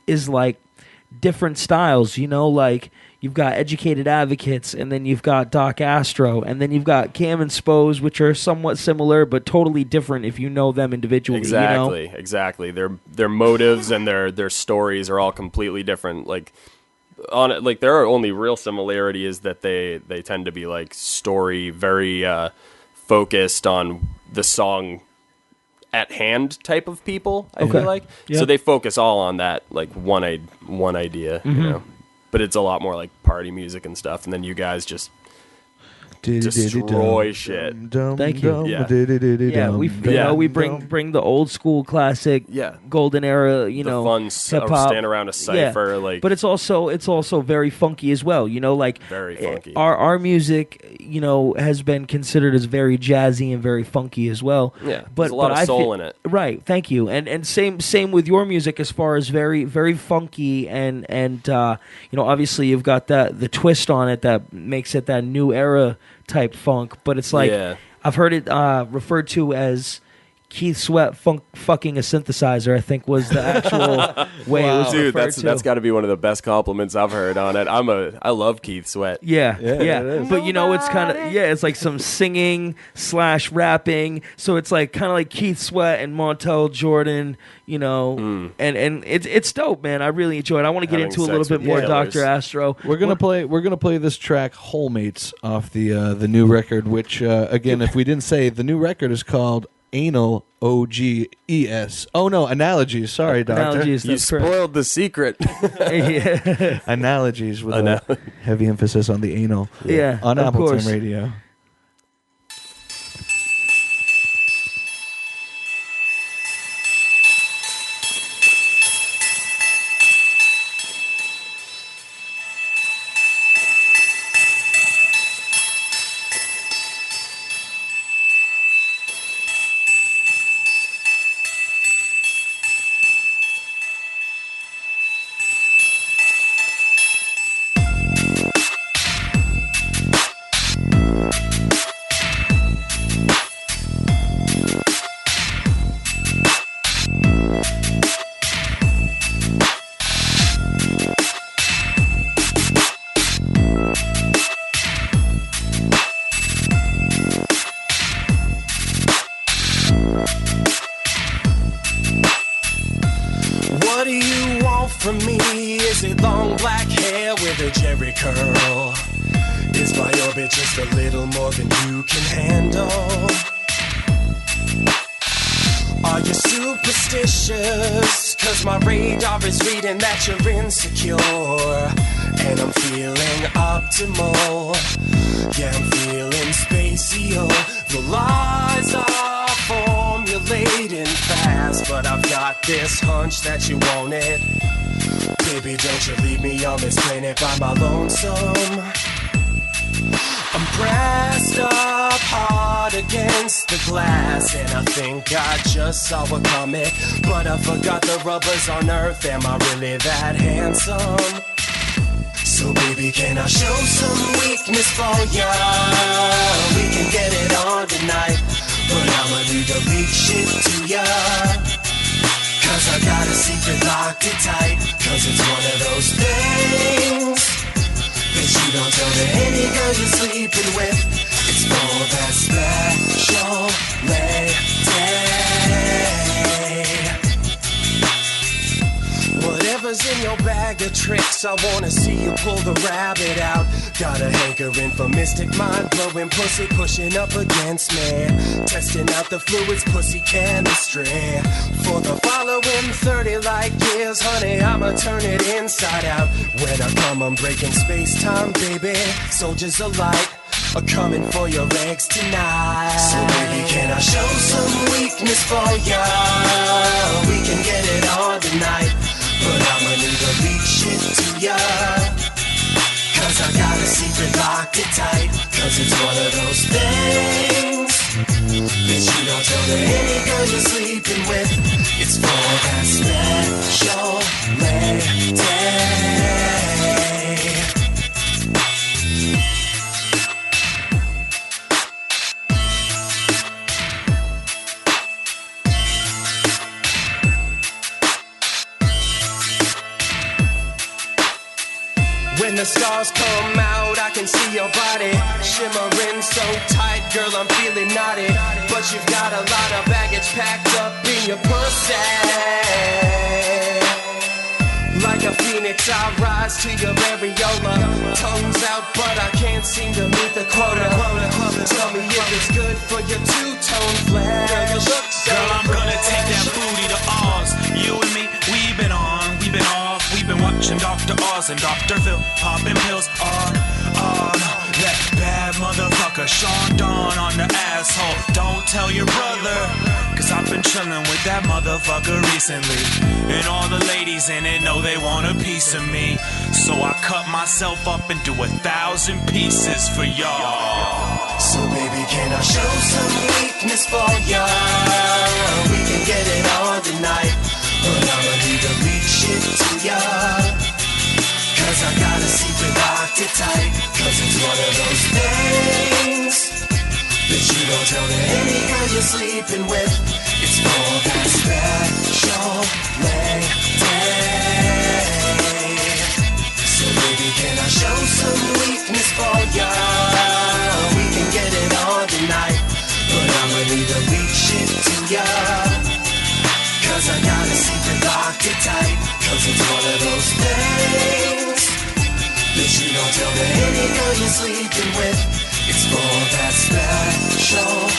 is like different styles, you know, like you've got Educated Advocates, and then you've got Doc Astro, and then you've got Cam and Spose, which are somewhat similar but totally different if you know them individually. Exactly, you know? exactly. Their motives and their stories are all completely different. Like on it, like their only real similarity is that they tend to be like story very focused on the song at hand type of people. I feel like so they focus all on that like one idea, you know. But it's a lot more like party music and stuff, and then you guys just destroy shit. Thank you. Yeah, we bring the old school classic, golden era, you know, fun hip hop. Stand around a cipher, like. But it's also very funky as well. You know, like very funky. Our music, you know, has been considered as very jazzy and very funky as well. Yeah, there's a lot of soul in it. Right. Thank you. And same with your music as far as very very funky and you know, obviously you've got the twist on it that makes it that new era type funk, but it's like I've heard it referred to as Keith Sweat fucking a synthesizer, I think was the actual way it was Dude, referred to. that's got to be one of the best compliments I've heard on it. I love Keith Sweat. Yeah. But you know, it's kind of it's like some singing / rapping, so it's like kind of like Keith Sweat and Montel Jordan, you know, and it's dope, man. I really enjoy it. I want to get into a little bit more Doctor Astro. We're gonna play this track Wholemates off the new record, which again, if we didn't say, the new record is called Anal OGES. Oh no, Analogies. Sorry, Doctor. Analogies. You spoiled the secret. Analogies with a heavy emphasis on the anal. Yeah, on of Appleton course. Radio. the Jerry curl. Is my orbit just a little more than you can handle? Are you superstitious? Cause my radar is reading that you're insecure. And I'm feeling optimal. Yeah, I'm feeling spacey-o. The lies are formulating fast, but I've got this hunch that you want it. Baby, don't you leave me on this planet by my lonesome. I'm pressed up hard against the glass, and I think I just saw it coming, but I forgot the rubbers on Earth. Am I really that handsome? So baby, can I show some weakness for ya? We can get it on tonight, but I'ma need to leak shit to ya. Cause I got a secret locked it tight. Cause it's one of those things that you don't tell to any girl you're sleeping with. It's for that special lady. Whatever's in your bag of tricks, I wanna see you pull the rabbit out. Got a hankering for mystic, mind-blowing pussy pushing up against me, testing out the fluids, pussy chemistry. For the following 30 light years, honey, I'ma turn it inside out. When I come, I'm breaking space-time, baby. Soldiers of light are coming for your eggs tonight. So baby, can I show some weakness for ya? We can get it on tonight, but I'ma need to leak shit to ya. Cause I got a secret locked it tight. Cause it's one of those things that you don't tell to any girl you're sleeping with. It's for that special lady. When the stars come out, I can see your body shimmering so tight, girl, I'm feeling naughty. But you've got a lot of baggage packed up in your pussy. Like a phoenix, I rise to your areola. Tongue's out, but I can't seem to meet the quota. Tell me if it's good for your two-tone flesh. Girl, you look so girl, I'm gonna take that booty to Oz. You and me, we've been on, we've been off. We've been watching Dr. Oz and Dr. Phil, popping pills on, that bad motherfucker Sean Dawn on the asshole. Don't tell your brother, cause I've been chilling with that motherfucker recently. And all the ladies in it know they want a piece of me. So I cut myself up into 1,000 pieces for y'all. So baby, can I show some weakness for ya? We can get it on tonight, but I'ma need to leak shit to ya. Cause I got a secret locked it tight. Cause it's one of those things that you don't tell to any girl you're sleeping with. It's for that special lady. So baby, can I show some weakness for ya? We can get it on tonight, but I'ma need to leak shit to ya. Cause I got a secret locked it tight. Cause it's one of those things that you don't tell to any girl you're sleeping with. It's for that special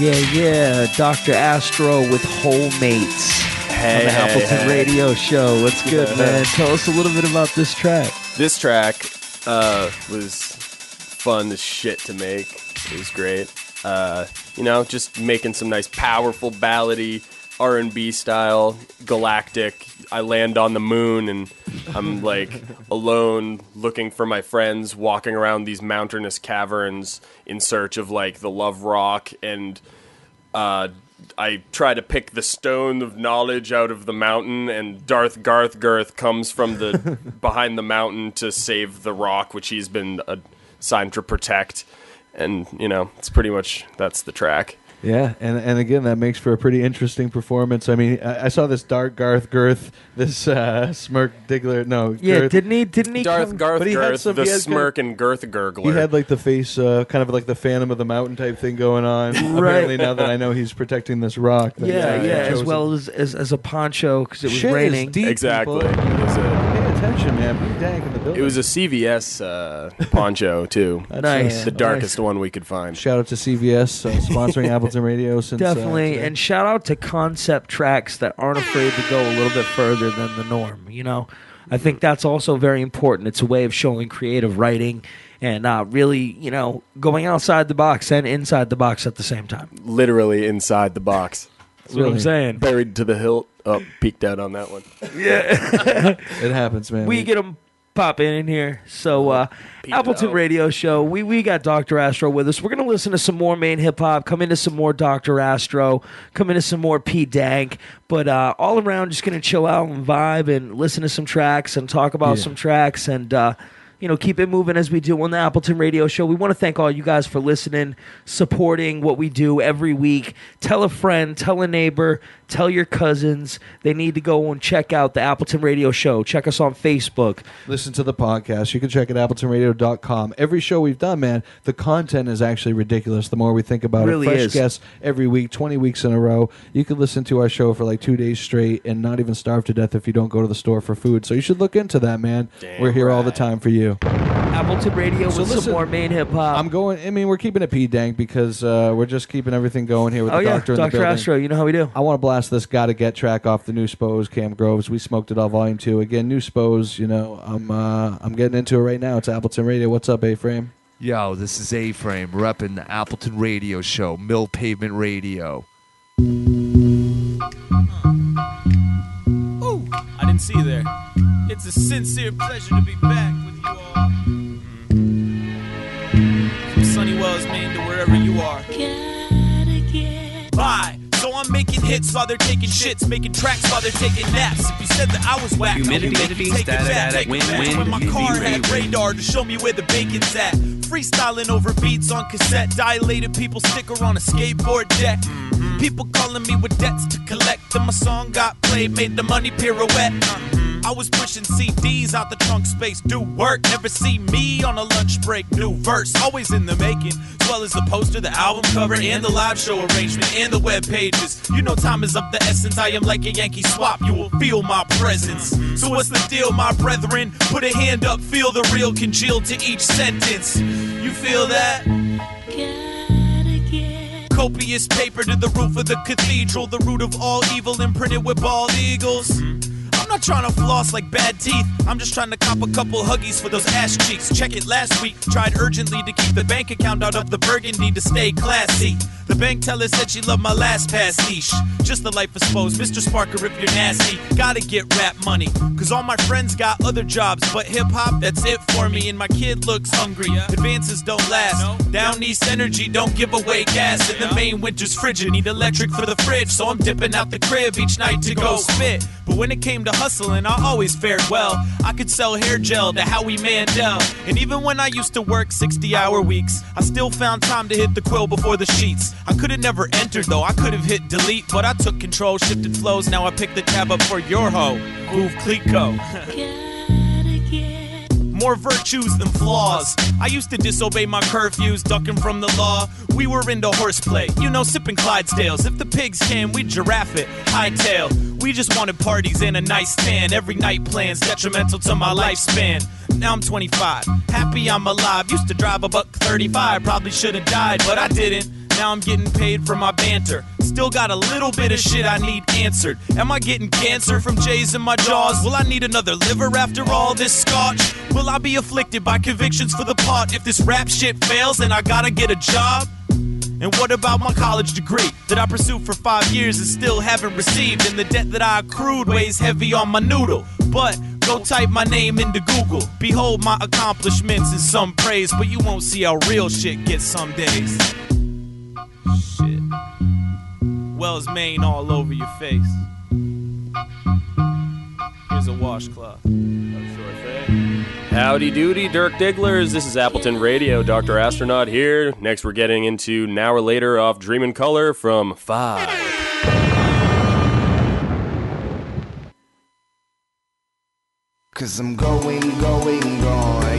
Yeah, lady. yeah, Doctor Astro with Whole Mates on the Appleton Radio Show. What's good, man? Tell us a little bit about this track. This track was fun as shit to make. It was great. Just making some nice, powerful, ballady R&B style, galactic. I land on the moon and I'm like alone looking for my friends, walking around these mountainous caverns in search of like the love rock, and I try to pick the stone of knowledge out of the mountain, and Darth Garth Girth comes from the behind the mountain to save the rock, which he's been assigned to protect. And, it's pretty much, that's the track. Yeah, and again, that makes for a pretty interesting performance. I mean, I saw this Darth Garth Girth, this Smirk Diggler. No, Yeah, Girth. didn't he? Darth Garth But he had Girth, some- the he had smirk and girth gurgler. He had like the face, kind of like the Phantom of the Mountain type thing going on. Apparently, now that I know he's protecting this rock. that, Yeah, as chosen. well as a poncho because it was Shit is raining. deep, Exactly. people. It was Pay attention, man. Pdank in the building. It was a CVS poncho too. Nice. The darkest one we could find. Shout out to CVS sponsoring Appleton Radio since Definitely, today. and shout out to concept tracks that aren't afraid to go a little bit further than the norm. You know, I think that's also very important. It's a way of showing creative writing and really, you know, going outside the box and inside the box at the same time. Literally inside the box. That's what I'm saying. Buried to the hilt. Oh, peeked out on that one. Yeah. It happens, man. We get them popping in here. So, Appleton Radio Show. We got Doctor Astro with us. We're going to listen to some more main hip hop, come into some more Doctor Astro, come into some more Pdank. But all around, just going to chill out and vibe and listen to some tracks and talk about some tracks and, you know, keep it moving as we do on the Appleton Radio Show. We want to thank all you guys for listening, supporting what we do every week. Tell a friend, tell a neighbor, tell your cousins. They need to go and check out the Appleton Radio Show. Check us on Facebook. Listen to the podcast. You can check it at AppletonRadio.com. Every show we've done, man, the content is actually ridiculous the more we think about Really it. Fresh is. guests every week, 20 weeks in a row. You can listen to our show for like 2 days straight and not even starve to death if you don't go to the store for food. So you should look into that, man. We're here all the time for you. Appleton Radio So with listen, some more main hip hop. I'm going. I mean, we're keeping it Pdank because we're just keeping everything going here with the doctor in the Dr. building. Astro, you know how we do. I want to blast this "Gotta Get" track off the new Spose, Cam Groves. We smoked it all, Volume 2. Again, new Spose. You know, I'm getting into it right now. It's Appleton Radio. What's up, A-Frame? Yo, this is A-Frame repping the Appleton Radio Show, Mill Pavement Radio. Ooh, I didn't see you there. It's a sincere pleasure to be back with you all. From Sunny Wells, Maine to wherever you are. Bye. So I'm making hits while they're taking shits, making tracks while they're taking naps. If you said that I was whack, Humidity, I'll be making take it back. When my car had radar to show me where the bacon's at. Freestyling over beats on cassette, dilated people sticker on a skateboard deck. People calling me with debts to collect. Then my song got played, made the money pirouette. I was pushing CDs out the trunk space, do work, never see me on a lunch break. New verse, always in the making, as well as the poster, the album cover, and the live show arrangement, and the web pages. You know time is of the essence, I am like a Yankee swap, you will feel my presence. So what's the deal, my brethren? Put a hand up, feel the real congealed to each sentence. You feel that? Copious paper to the roof of the cathedral, the root of all evil imprinted with bald eagles. I'm not trying to floss like bad teeth. I'm just trying to cop a couple huggies for those ass cheeks. Check it last week. Tried urgently to keep the bank account out of the burgundy to stay classy. The bank teller said she loved my last pastiche. Just the life of Spose. Mr. Sparker, if you're nasty, gotta get rap money. Cause all my friends got other jobs, but hip hop, that's it for me. And my kid looks hungry. Advances don't last. Down East energy, don't give away gas. In the main winter's frigid. Need electric for the fridge, so I'm dipping out the crib each night to go spit. But when it came to hustling, I always fared well. I could sell hair gel to Howie Mandel. And even when I used to work 60-hour weeks, I still found time to hit the quill before the sheets. I could have never entered though, I could have hit delete, but I took control, shifted flows, now I pick the tab up for your hoe. Groove Clico. More virtues than flaws. I used to disobey my curfews, ducking from the law. We were into horseplay, you know, sipping Clydesdales. If the pigs came, we'd giraffe it, hightail. We just wanted parties and a nice stand. Every night plans detrimental to my lifespan. Now I'm 25, happy I'm alive. Used to drive a $135, probably should have died, but I didn't. Now I'm getting paid for my banter. Still got a little bit of shit I need answered. Am I getting cancer from J's in my jaws? Will I need another liver after all this scotch? Will I be afflicted by convictions for the pot if this rap shit fails and I gotta get a job? And what about my college degree that I pursued for 5 years and still haven't received? And the debt that I accrued weighs heavy on my noodle. But go type my name into Google. Behold my accomplishments and some praise, but you won't see how real shit gets some days. Shit. Wells, Maine all over your face. Here's a washcloth. Sure thing. Howdy doody, Dirk Digglers. This is Appleton Radio. Doctor Astronaut here. Next, we're getting into Now or Later off Dream in Color from 5. Cause I'm going, gone.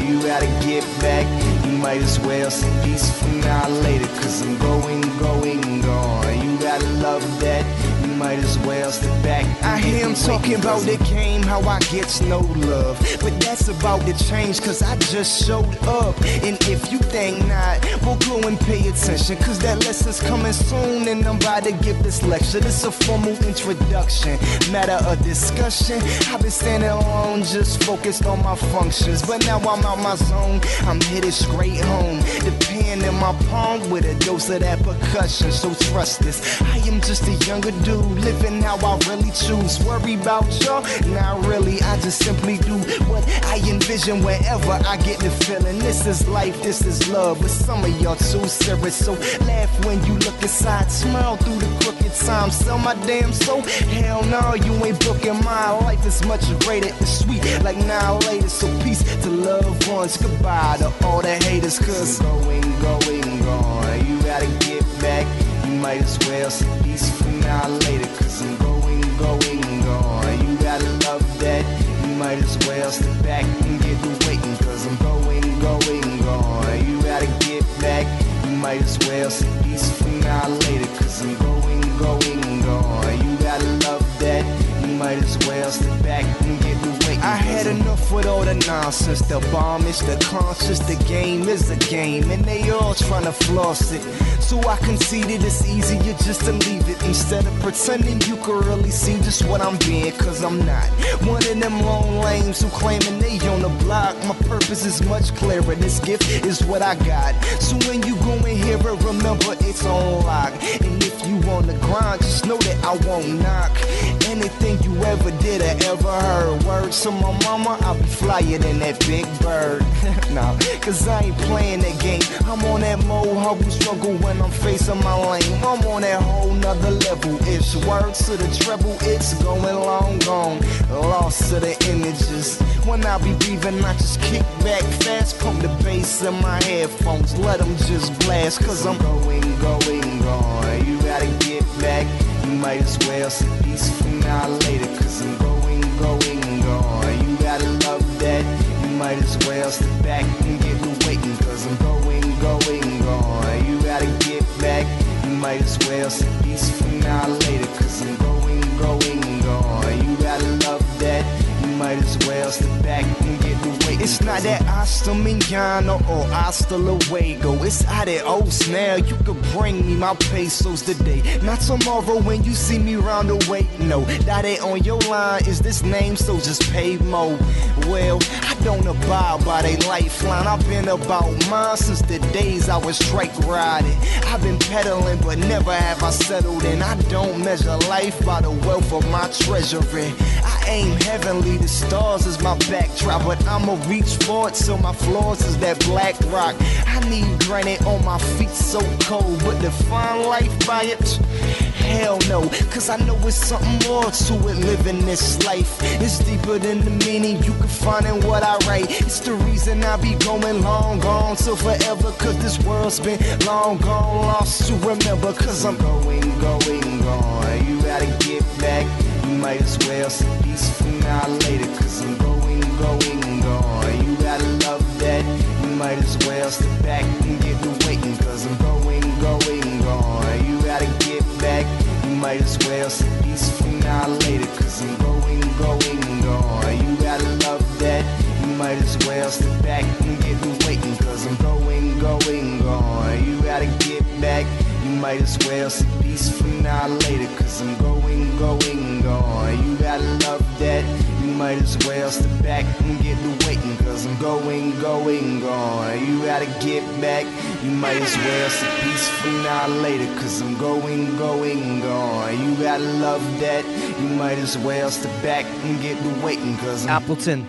You gotta get back. You might as well see peace from now later. Cause I'm going, gone. You gotta love that. You might as well step back. I hear him talking about the game, how I get no love. But that's about to change, cause I just showed up. And if you think not, we'll go and pay attention. Cause that lesson's coming soon, and I'm about to give this lecture. This a formal introduction, matter of discussion. I've been standing alone, just focused on my functions. But now I'm out my zone, I'm headed straight home. The pen in my palm with a dose of that percussion. So trust this, I am just a younger dude, living how I really choose. Worry about y'all? Not really, I just simply do what I envision wherever I get the feeling. This is life, this is love, but some of y'all too serious. So laugh when you look inside, smile through the crooked times. Sell my damn soul? Hell no, you ain't booking my life. Is much greater, it's sweet like now later. So peace to loved ones, goodbye to all the haters. Cause going, gone. You gotta get back. You might as well see peace from now later. Cause I'm going, gone. You gotta love that. You might as well step back and get the waiting. Cause I'm going, gone. You gotta get back. You might as well see peace from now later. Cause I'm going, gone. You gotta love that. You might as well step back and get the waiting. I had enough with all the nonsense. The bomb is the conscious, the game is a game, and they all tryna floss it. So I conceded it's easier just to leave it instead of pretending you could really see just what I'm being. Cause I'm not one of them lone lames who claiming they on the block. My purpose is much clearer. This gift is what I got. So when you go and hear it, remember it's on lock. And if you on the grind, just know that I won't knock anything you ever did or ever heard. Words to my mama, I'll be flyer than that big bird. Nah, cause I ain't playing that game. I'm on that mode, hustle, struggle when I'm facing my lane. I'm on that whole nother level. It's words to the treble, it's going long gone. Lost to the images. When I be breathing, I just kick back fast. Pump the bass in my headphones, let them just blast. Cause I'm going, gone. You gotta get back. You might as well see peace from now later. Cause I'm going, gone. You gotta love that. You might as well step back and get the waiting. Cause I'm going, gone. You gotta get back. You might as well see peace from now later. Cause I'm going, gone. You gotta love that. You might as well step back and get the weight. It's not that hasta mañana or hasta luego. It's adios now. You could bring me my pesos today, not tomorrow when you see me round the way. No, that ain't on your line is this name, so just pay more. Well, I don't abide by they lifeline. I've been about mine since the days I was trike riding. I've been pedaling, but never have I settled in. I don't measure life by the wealth of my treasury. I aim heavenly, the stars is my backdrop, but I'ma reach for it till my floors is that black rock. I need granite on my feet so cold, but define life by it? Hell no, cause I know it's something more to it, living this life. It's deeper than the meaning you can find in what I write. It's the reason I be going long gone till forever. Cause this world's been long gone, lost to remember. Cause I'm going, gone. You gotta get back. You might as well see peace from now later. Cause I'm going, gone. You gotta love that. You might as well step back and get the waiting. Cause I'm going, gone. You gotta get back. You might as well see peace from now later. Cause I'm going, gone. You gotta love that. You might as well step back and get the waiting. Cause I'm going, gone. You gotta get back. You might as well see peace from now later. Cause I'm going, gone. You gotta love that. You might as well step back and get the waiting. Cause I'm going, gone. You gotta get back. You might as well see peace from now later. Cause I'm going, gone. You gotta love that. You might as well step back and get the waiting. Cause I'm Appleton.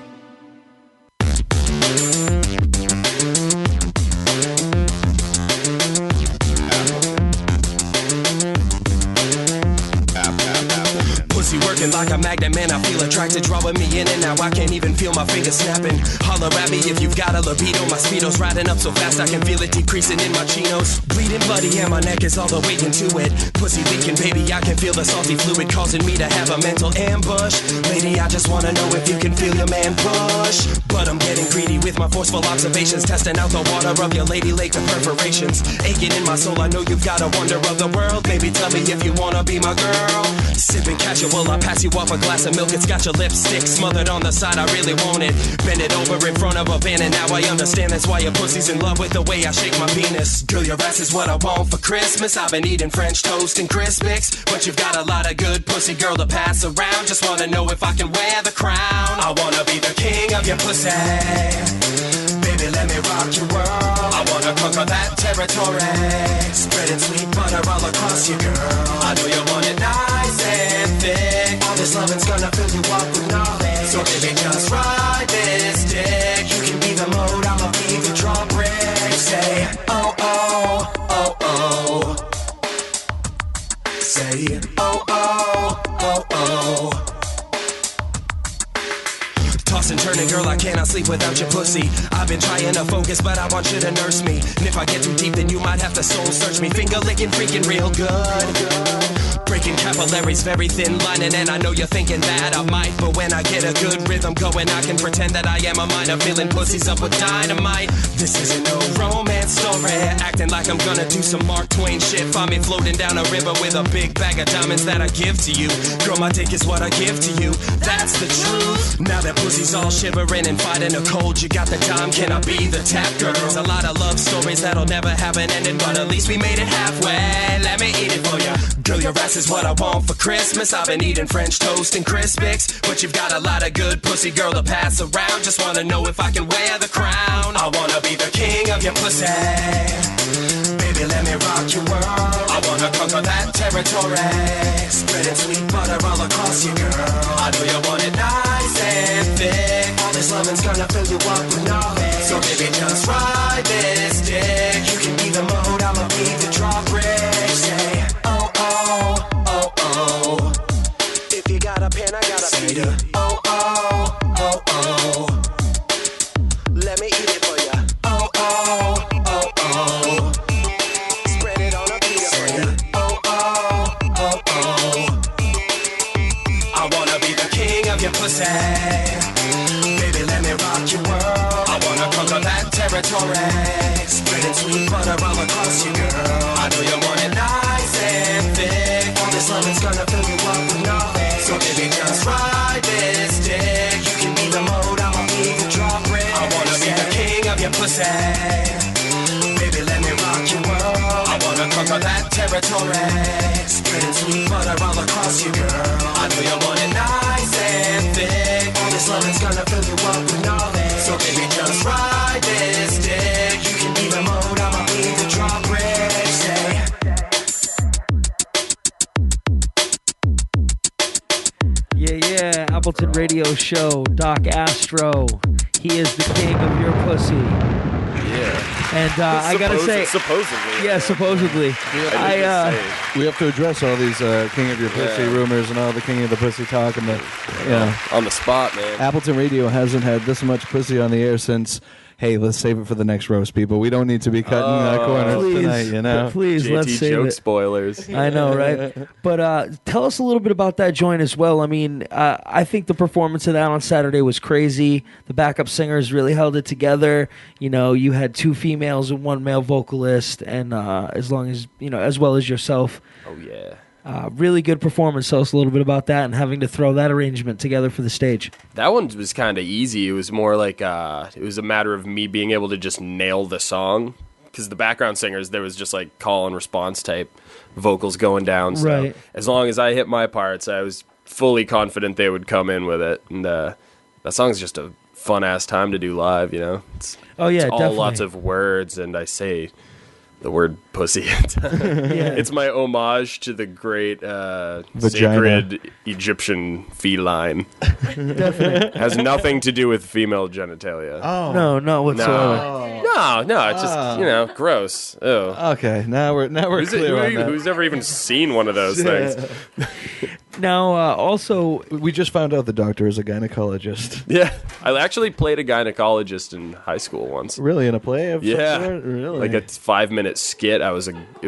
pussy working like a magnet, man. I feel attracted, drawing me in and now I can't even feel my fingers snapping. Holler at me if you've got a libido. My speedo's riding up so fast I can feel it decreasing in my chinos. Bleeding bloody and my neck is all the way into it. Pussy leaking, baby, I can feel the salty fluid causing me to have a mental ambush. Lady, I just wanna know if you can feel your man push. But I'm getting greedy with my forceful observations, testing out the water of your lady lake to perforations. Aching in my soul, I know you've got a wonder of the world. Baby, tell me if you wanna be my girl. Sipping casual, I pass you off a glass of milk. It's got your lipstick smothered on the side, I really want it. Bend it over in front of a van and now I understand that's why your pussy's in love with the way I shake my penis. Girl, your ass is what I want for Christmas. I've been eating French toast and Crispix, but you've got a lot of good pussy, girl, to pass around. Just wanna know if I can wear the crown. I wanna be the king of your pussy. Baby, let me rock your world. I wanna conquer that territory. Spreading sweet butter all across you, girl. I know you want it nice and thick. All this loving's gonna fill you up with knowledge. So baby, just ride this dick. You can be the mode, I'ma be the drum brick. Say, oh, oh, oh, oh. Say, oh, oh, oh, oh. Toss and turning, girl, I cannot sleep without your pussy. I've been trying to focus, but I want you to nurse me. And if I get too deep, then you might have to soul search me. Finger licking, freaking real good. Breaking capillaries, very thin lining, and I know you're thinking that I might. But when I get a good rhythm going, I can pretend that I am a minor, filling pussies up with dynamite. This isn't no romance story, acting like I'm gonna do some Mark Twain shit. Find me floating down a river with a big bag of diamonds that I give to you. Girl, my dick is what I give to you, that's the truth. Now that pussy's all shivering and fighting a cold, you got the time, can I be the tap girl? There's a lot of love stories that'll never have an ending, but at least we made it halfway. Let me eat it for ya. Girl, your ass is what I want for Christmas. I've been eating French toast and Crispix, but you've got a lot of good pussy, girl, to pass around. Just wanna know if I can wear the crown. I wanna be the king of your pussy. Baby, let me rock your world. I wanna conquer that territory. Spreading sweet butter all across you, girl. I know you want it nice and thick. All this loving's gonna fill you up with knowledge. So baby, just ride this dick. You can be the mode, I'ma be the drop brick. Say, oh, oh, oh, oh. If you got a pen, I got a beater. Oh, oh, oh, oh. Let me eat it for ya. Oh, oh, oh, oh. Spread it on a pizza for ya. Oh, oh, oh, oh. I wanna be the king of your pussy. Baby, let me rock your world. I wanna conquer that territory. Spreading sweet butter all across you, girl. I know you want it nice and thick. All this loving's gonna fill you up with knowledge. So baby, just ride this dick. You can be the mode, I'ma be the drop brick. I wanna be the king of your pussy. Baby, let me rock your world. I wanna conquer that territory. Spreading sweet butter all across you, girl. I know you want it nice and thick. All this loving's gonna fill you up with knowledge. So baby, just ride this dick. You can be the mode, I'ma be the drop brick. Say, Yeah, Appleton Radio Show, Doc Astro. He is the king of your pussy. Yeah. And I gotta say, supposedly. Yeah, supposedly. We have to address all these king of your pussy rumors and all the king of the pussy talk and on the spot, man. Appleton Radio hasn't had this much pussy on the air since. Hey, let's save it for the next roast, people. We don't need to be cutting corners tonight, you know? Please, JT let's save joke it. spoilers. I know, right? But tell us a little bit about that joint as well. I mean, I think the performance of that on Saturday was crazy. The backup singers really held it together. You know, you had two females and one male vocalist, and as well as yourself. Oh, yeah. Really good performance. Tell us a little bit about that and having to throw that arrangement together for the stage. That one was kind of easy. It was more like it was a matter of me being able to just nail the song. Because the background singers, there was just like call and response type vocals going down. So Right. as long as I hit my parts, I was fully confident they would come in with it. And that song's just a fun ass time to do live, you know? It's all definitely. lots of words, and I say the word pussy. It's my homage to the great sacred Egyptian feline. Definitely. Has nothing to do with female genitalia. Oh. No, not whatsoever. No, it's just, gross. Ew. Okay, now we're clear on that. Who's ever even seen one of those things? Now, also, we just found out the doctor is a gynecologist. Yeah, I actually played a gynecologist in high school once. Really, in a play of some Yeah, sort? Really? like a 5-minute skit. It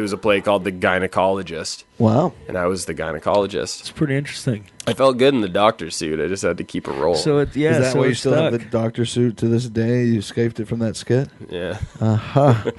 was a play called The Gynecologist. Wow. And I was the gynecologist. It's pretty interesting. I felt good in the doctor suit. I just had to keep a roll. Is that why you still have the doctor suit to this day? You escaped it from that skit? Yeah. Uh-huh.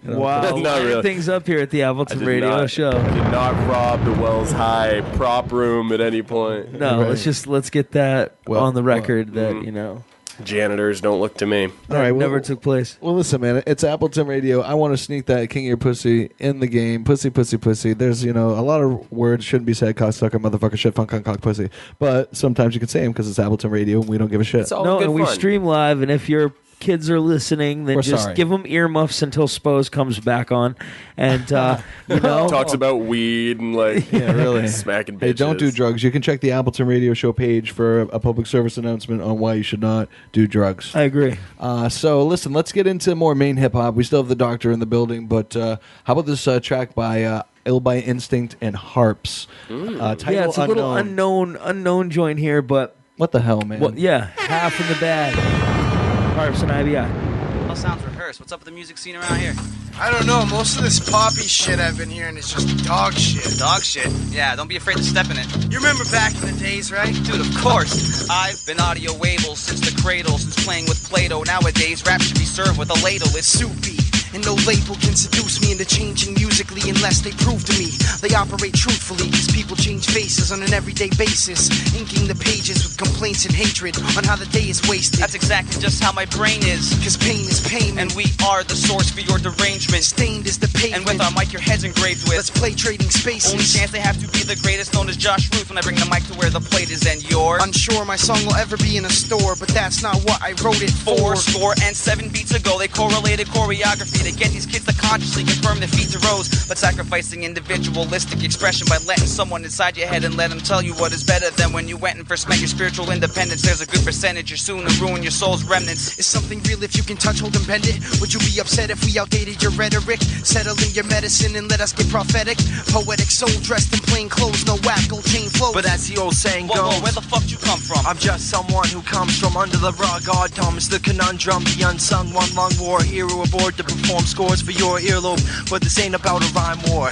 Wow, Not lining really. things up here at the Appleton did Radio Show. Did not rob the Wells High prop room at any point. No, let's get that on the record that, you know. Janitors don't look to me. All right, never took place. Well, listen, man, it's Appleton Radio. I want to sneak that king of your pussy in the game. Pussy, pussy, pussy. There's, a lot of words shouldn't be said. Cocksucker, motherfucker, shit, funk, cunt, cock, pussy. But sometimes you can say them because it's Appleton Radio and we don't give a shit. And we stream live, and if your kids are listening, then We're just sorry. give them earmuffs until Spose comes back on. And, you know. Talks about weed and, like, Yeah, really. smacking bitches. Hey, don't do drugs. You can check the Appleton Radio Show page for a public service announcement on why you should not do drugs. I agree. So, listen, let's get into more main hip-hop. We still have the doctor in the building, but how about this track by Ill by Instinct and Harps? Title Yeah, it's a little unknown joint here, but... What the hell, man? Well, yeah, half in the bag. Harps and IBI. All sounds rehearsed. What's up with the music scene around here? I don't know. Most of this poppy shit I've been hearing is just dog shit. Dog shit? Yeah, don't be afraid to step in it. You remember back in the days, right? Dude, of course. I've been audio able since the cradle, since playing with Play-Doh. Nowadays, rap should be served with a ladle. It's soupy. And no label can seduce me into changing musically unless they prove to me they operate truthfully, cause people change faces on an everyday basis, inking the pages with complaints and hatred on how the day is wasted. That's exactly just how my brain is. Cause pain is pain. And we are the source for your derangement. Stained is the pavement. And with our mic your head's engraved with. Let's play trading spaces. Only chance they have to be the greatest, known as Josh Ruth, when I bring the mic to where the plate is and yours. Unsure my song will ever be in a store, but that's not what I wrote it for. 4 beats ago, they correlated choreography to get these kids to consciously confirm their feet to rose, but sacrificing individualistic expression by letting someone inside your head and let them tell you what is better than when you went and first met your spiritual independence. There's a good percentage you're soon to ruin your soul's remnants. Is something real if you can touch, hold and bend it? Would you be upset if we outdated your rhetoric? Settle in your medicine and let us get prophetic. Poetic soul dressed in plain clothes, no whack, gold chain flows. But as the old saying goes, whoa, where the fuck you come from? I'm just someone who comes from under the rug. Odd Thomas, the conundrum, the unsung one-lung war hero aboard to perform scores for your earlobe. But this ain't about a rhyme war.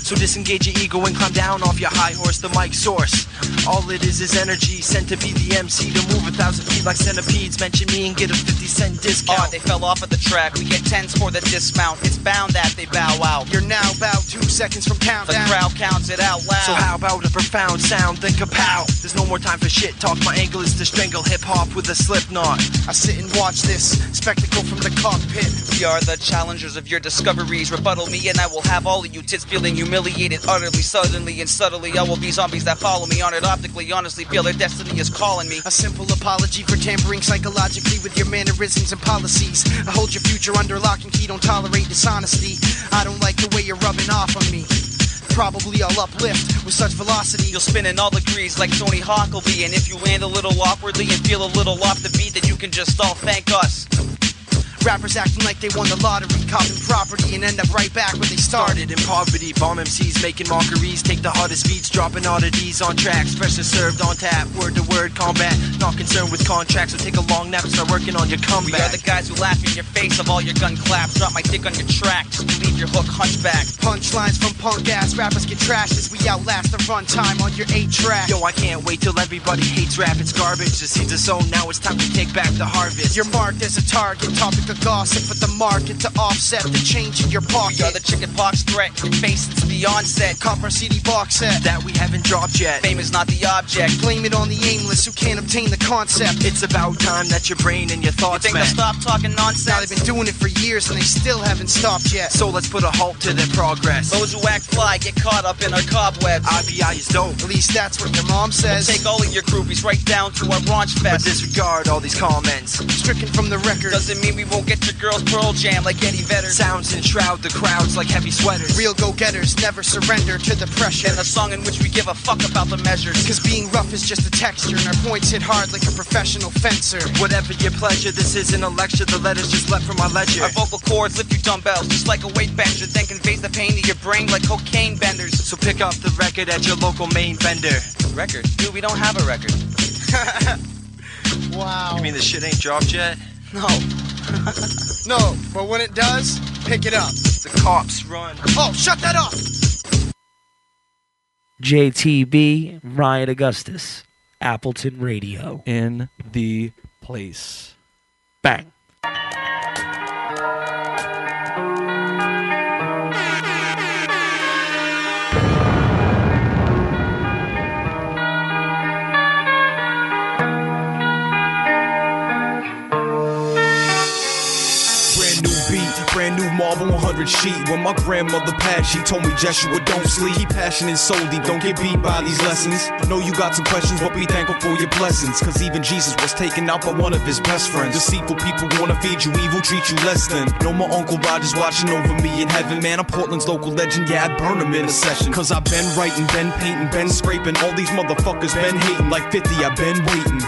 So disengage your ego and climb down off your high horse, the mic source. All it is energy sent to be the MC to move 1,000 feet like centipedes. Mention me and get a 50-cent discount. Oh, they fell off at the track. We get 10s for the dismount. It's bound that they bow out. You're now about 2 seconds from countdown. The crowd counts it out loud. So how about a profound sound? Then kapow! There's no more time for shit talk. My angle is to strangle hip-hop with a slip knot. I sit and watch this spectacle from the cockpit. We are the challengers of your discoveries. Rebuttal me and I will have all of you tits feeling humiliated utterly, suddenly and subtly. I will be zombies that follow me on it optically. Honestly feel their destiny is calling me. A simple apology for tampering psychologically with your mannerisms and policies. I hold your future under lock and key, don't tolerate dishonesty. I don't like the way you're rubbing off on me. Probably I'll uplift with such velocity. You'll spin in all degrees like Tony Hawk will be. And if you land a little awkwardly and feel a little off the beat, then you can just all thank us. Rappers acting like they won the lottery, copping property and end up right back where they started. In poverty, bomb MCs making mockeries, take the hardest beats, dropping oddities on tracks, freshly served on tap, word to word combat. Not concerned with contracts, so take a long nap and start working on your comeback. We are the guys who laugh in your face of all your gun claps. Drop my dick on your track, just to leave your hook hunchback. Punchlines from punk ass rappers get trashed as we outlast the runtime on your 8-track. Yo, I can't wait till everybody hates rap, it's garbage. The seeds are sown, now it's time to take back the harvest. You're marked as a target, topic of gossip for the market to offset the change in your pocket. We are the chickenpox threat, your face since the onset. Copper CD box set that we haven't dropped yet. Fame is not the object. Blame it on the aimless who can't obtain the concept. It's about time that your brain and your thoughts You think they'll stop talking nonsense? Now they've been doing it for years and they still haven't stopped yet. So let's put a halt to their progress. Those who act fly get caught up in our cobwebs. IBI is dope. At least that's what your mom says. We'll take all of your groupies right down to our launch fest. But disregard all these comments. Stricken from the record. Doesn't mean we won't get your girls Pearl Jam like Eddie Vedder. Sounds enshroud the crowds like heavy sweaters. Real go-getters never surrender to the pressure. And a song in which we give a fuck about the measures. Cause being rough is just a texture and our points hit hard like a professional fencer. Whatever your pleasure, this isn't a lecture. The letters just left from my ledger. Our vocal cords lift you dumbbells just like a weight bencher, then conveys the pain to your brain like cocaine benders. So pick up the record at your local main vendor. Record? Dude, we don't have a record. Wow. You mean the shit ain't dropped yet? No. No, but when it does, pick it up. The cops run. Oh, shut that up! JTB, Ryan Augustus, Appleton Radio. In the place. Bang. Brand new Marvel 100 sheet. When my grandmother passed, she told me, Jeshua, don't sleep. Keep passionate so deep, don't get beat by these lessons. Know you got some questions, but be thankful for your blessings. Cause even Jesus was taken out by one of his best friends. Deceitful people wanna feed you evil, treat you less than. Know my Uncle Roger's watching over me in heaven. Man, I'm Portland's local legend, yeah, I'd burn him in a session. Cause I've been writing, been painting, been scraping. All these motherfuckers been hating. Like 50, I've been waiting.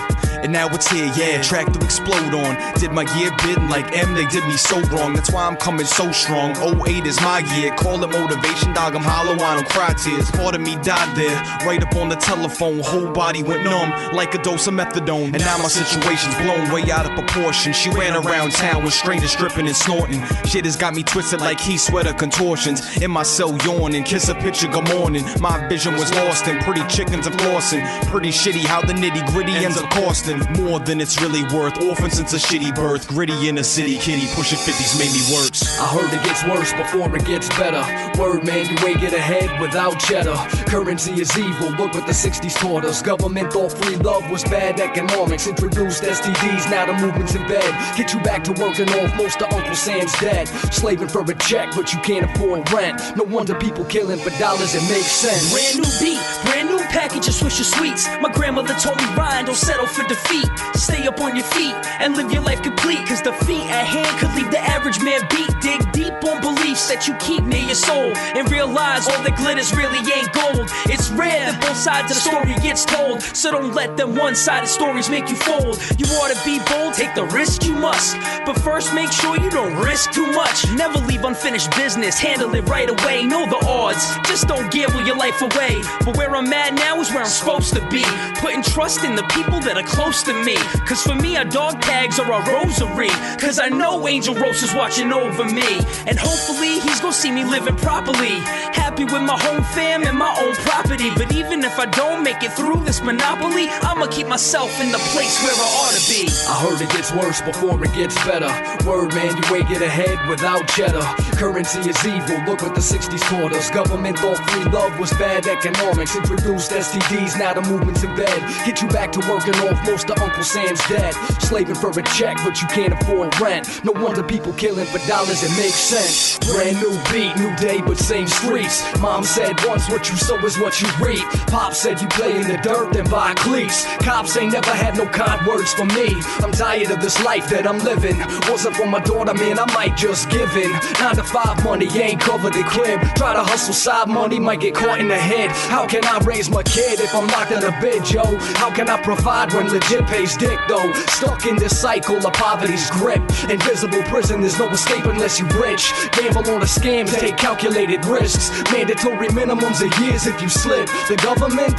And now it's here, yeah, track to explode on. Did my year bid like M, they did me so wrong. That's why I'm coming so strong. 08 is my year, call it motivation, dog, I'm hollow, I don't cry tears. Part of me died there, right up on the telephone. Whole body went numb, like a dose of methadone. And now my situation's blown way out of proportion. She ran around town with strangers stripping and snorting. Shit has got me twisted like heat sweater contortions. In my cell yawning, kiss a picture, good morning. My vision was lost in pretty chickens and flossing. Pretty shitty how the nitty gritty ends up costing more than it's really worth. Orphan since a shitty birth, gritty in a city, kitty pushing 50s made me worse. I heard it gets worse before it gets better. Word man, you ain't get ahead without cheddar. Currency is evil, look what the 60s taught us. Government thought free love was bad economics. Introduced STDs, now the movement's in bed. Get you back to working off most of Uncle Sam's dead. Slaving for a check, but you can't afford rent. No wonder people killing for dollars, it makes sense. Brand new beat, brand new package of Swisher Sweets. My grandmother told me, Ryan, don't settle for defeat. Stay up on your feet and live your life complete. Cause the feat at hand could leave the average man beat. Dig deep on beliefs that you keep near your soul and realize all that glitters really ain't gold. It's rare that both sides of the story gets told, so don't let them one-sided stories make you fold. You ought to be bold, take the risk you must, but first make sure you don't risk too much. Never leave unfinished business, handle it right away. Know the odds, just don't gamble your life away. But where I'm at now is where I'm supposed to be, putting trust in the people that are close to me. Cause for me, our dog tags are a rosary. Cause I know Angel Rose is watching over me, and hopefully he's gonna see me living properly, happy with my home fam and my own property. But even if I don't make it through this monopoly, I'ma keep myself in the place where I ought to be. I heard it gets worse before it gets better. Word man, you ain't get ahead without cheddar. Currency is evil, look what the 60s taught us. Government thought free love was bad economics. Introduced STDs, now the movement's in bed. Get you back to working off most of Uncle Sam's dead. Slaving for a check, but you can't afford rent. No wonder people killing for dollars, it makes sense. Brand new beat, new day, but same streets. Mom said once, what you sow is what you reap. Pop said you play in the dirt, then buy cleats. Cops ain't never had no kind words for me. I'm tired of this life that I'm living. Wasn't for my daughter, man, I might just give in. 9 to 5 money ain't covered the crib. Try to hustle side money, might get caught in the head. How can I raise my kid if I'm locked in a bed, Joe? How can I provide when legit pays dick, though? Stuck in this cycle of poverty's grip. Invisible prison, there's no escape unless you rich. Gamble on the scams, take calculated risks. Mandatory minimums of years if you slip. The government,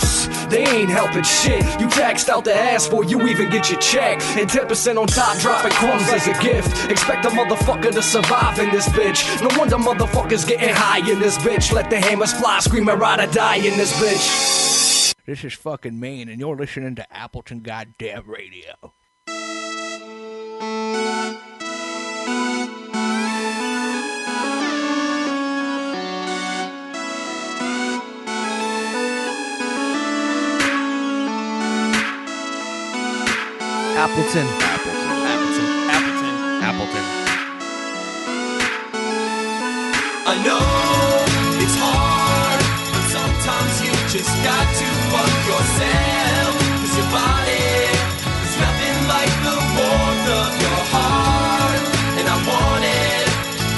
they ain't helping shit. You taxed out the ass before you even get your check. And 10% on top, dropping crumbs as a gift. Expect a motherfucker to survive in this bitch. No wonder motherfuckers getting high in this bitch. Let the hammers fly, scream and ride or die in this bitch. This is fucking Maine, and you're listening to Appleton Goddamn Radio. Appleton. I know it's hard, but sometimes you just got to fuck yourself. Cause your body is nothing like the warmth of your heart. And I want it,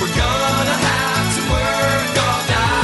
we're gonna have to work all night.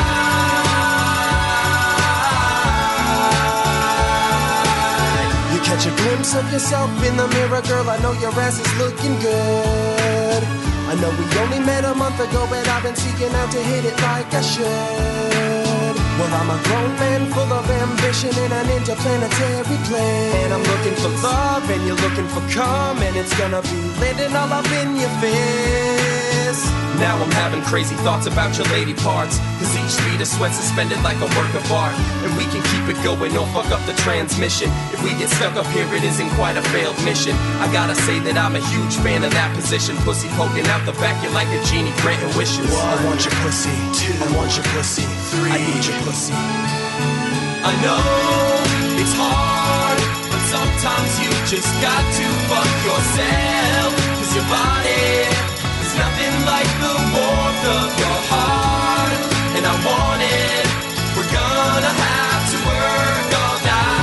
You catch a glimpse of yourself in the mirror, girl, I know your ass is looking good. I know we only met a month ago, but I've been seeking out to hit it like I should. Well, I'm a grown man full of ambition in an interplanetary plane. And I'm looking for love, and you're looking for calm, and it's gonna be landing all up in your face. Now I'm having crazy thoughts about your lady parts, cause each beat of sweat suspended like a work of art. And we can keep it going, don't fuck up the transmission. If we get stuck up here, it isn't quite a failed mission. I gotta say that I'm a huge fan of that position. Pussy poking out the back, you're like a genie granting wishes. I want your pussy, 2, I want your pussy, 3, I need your pussy. I know it's hard, but sometimes you just got to fuck yourself. Cause your body is nothing like the warmth of your heart. And I want it, we're gonna have to work all night.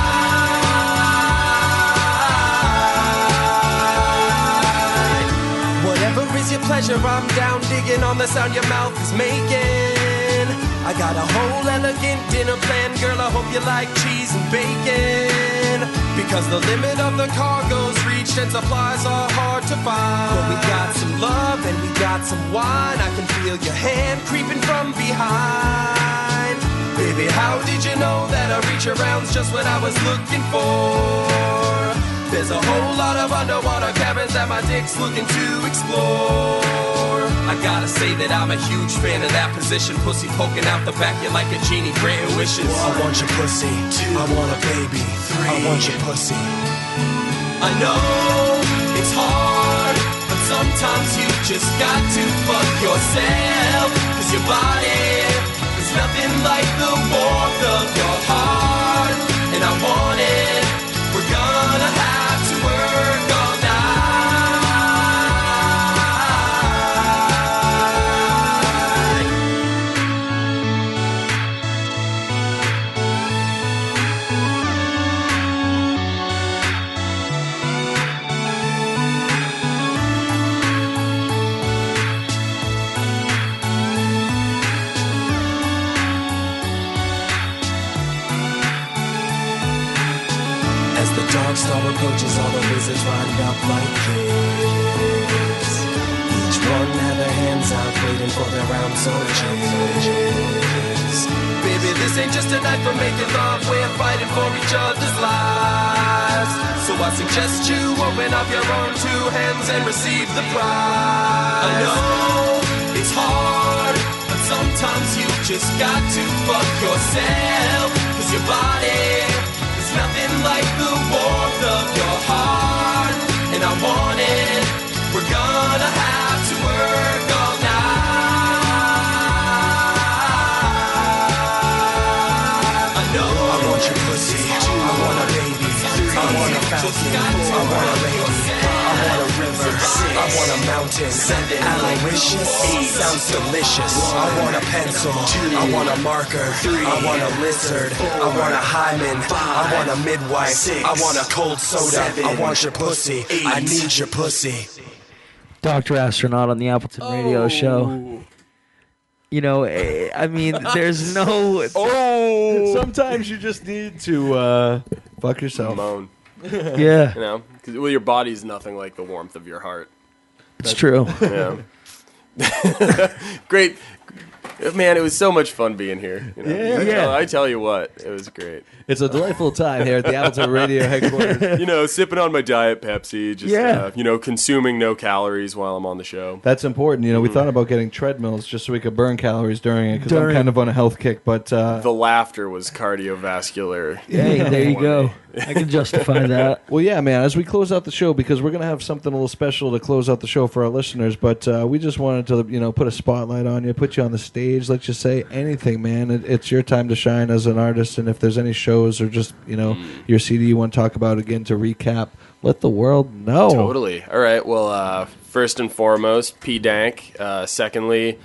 Whatever is your pleasure, I'm down digging on the sound your mouth is making. I got a whole elegant dinner plan, girl, I hope you like cheese and bacon. Because the limit of the cargo's reached and supplies are hard to find. But we got some love and we got some wine. I can feel your hand creeping from behind. Baby, how did you know that a reach around's just what I was looking for? There's a whole lot of underwater cabins that my dick's looking to explore. I gotta say that I'm a huge fan of that position. Pussy poking out the back, you're like a genie granting wishes. I want your pussy, 2, I want a baby, 3, I want your pussy. I know it's hard, but sometimes you just got to fuck yourself. Cause your body is nothing like the warmth of your heart. And I want it, we're gonna have to work all night. As the dark star approaches, all the wizards lined up like kids. Each one had their hands out, waiting for their rounds of jizz. Baby, this ain't just a night for making love, we're fighting for each other's lives. So I suggest you open up your own 2 hands and receive the prize. I know it's hard, but sometimes you just got to fuck yourself. Cause your body is nothing like the warmth of your heart. And I want it, we're gonna have to work all night. I know I want your pussy, 2, I want a baby, 3, I want a falcon, I want a lady, I want a river, 6, I want a mountain, 7, Aloysius, 8, sounds delicious. I want a pencil, 2, I want a marker, 3, I want a lizard, 4, I want a hymen, 5, I want a midwife, 6, I want a cold soda, 7, I want your pussy, 8, I need your pussy. Dr. Astronaut on the Appleton Radio Show. You know, I mean, there's no... Sometimes you just need to fuck yourself. Moan. Yeah. You know, because your body's nothing like the warmth of your heart. It's true. Yeah. Great. Man, it was so much fun being here. You know? Yeah. I tell you what, it was great. It's a delightful time here at the Appleton Radio headquarters. You know, sipping on my Diet Pepsi, just, you know, consuming no calories while I'm on the show. That's important. You know, we thought about getting treadmills just so we could burn calories during it because I'm kind of on a health kick, but... the laughter was cardiovascular. Hey, there you go. I can justify that. Well, yeah, man, as we close out the show, because we're going to have something a little special to close out the show for our listeners, but we just wanted to, you know, put a spotlight on you, put you on the stage, let you say anything, man. It's your time to shine as an artist, and if there's any shows or just, you know, your CD you want to talk about again to recap, let the world know. Totally. All right, well, first and foremost, Pdank. Secondly,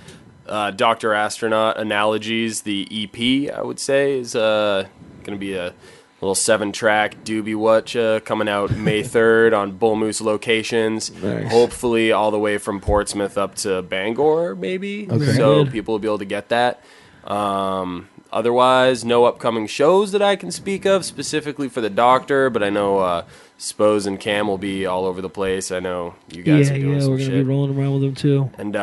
Doctor Astronaut, Analogies, the EP, I would say, is going to be a little 7-track doobie watch coming out May 3rd on Bull Moose locations. Nice. Hopefully all the way from Portsmouth up to Bangor, maybe. Okay. So Good. people will be able to get that. Otherwise, no upcoming shows that I can speak of specifically for the Doctor, but I know Spose and Cam will be all over the place. I know you guys are doing some we're shit. gonna be rolling around with them too. And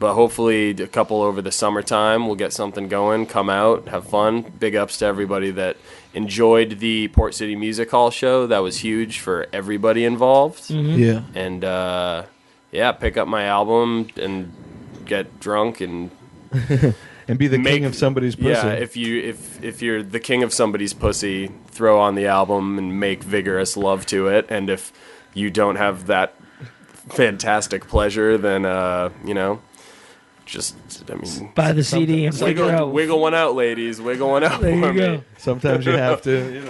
But hopefully a couple over the summertime, we'll get something going, come out, have fun. Big ups to everybody that enjoyed the Port City Music Hall show. That was huge for everybody involved. Mhm. Yeah. And, pick up my album and get drunk and... and be the king of somebody's pussy. Yeah, if you're the king of somebody's pussy, throw on the album and make vigorous love to it. And if you don't have that fantastic pleasure, then, buy the CD and figure out. Wiggle one out, ladies. Wiggle one out There for you go. me. Sometimes you have to.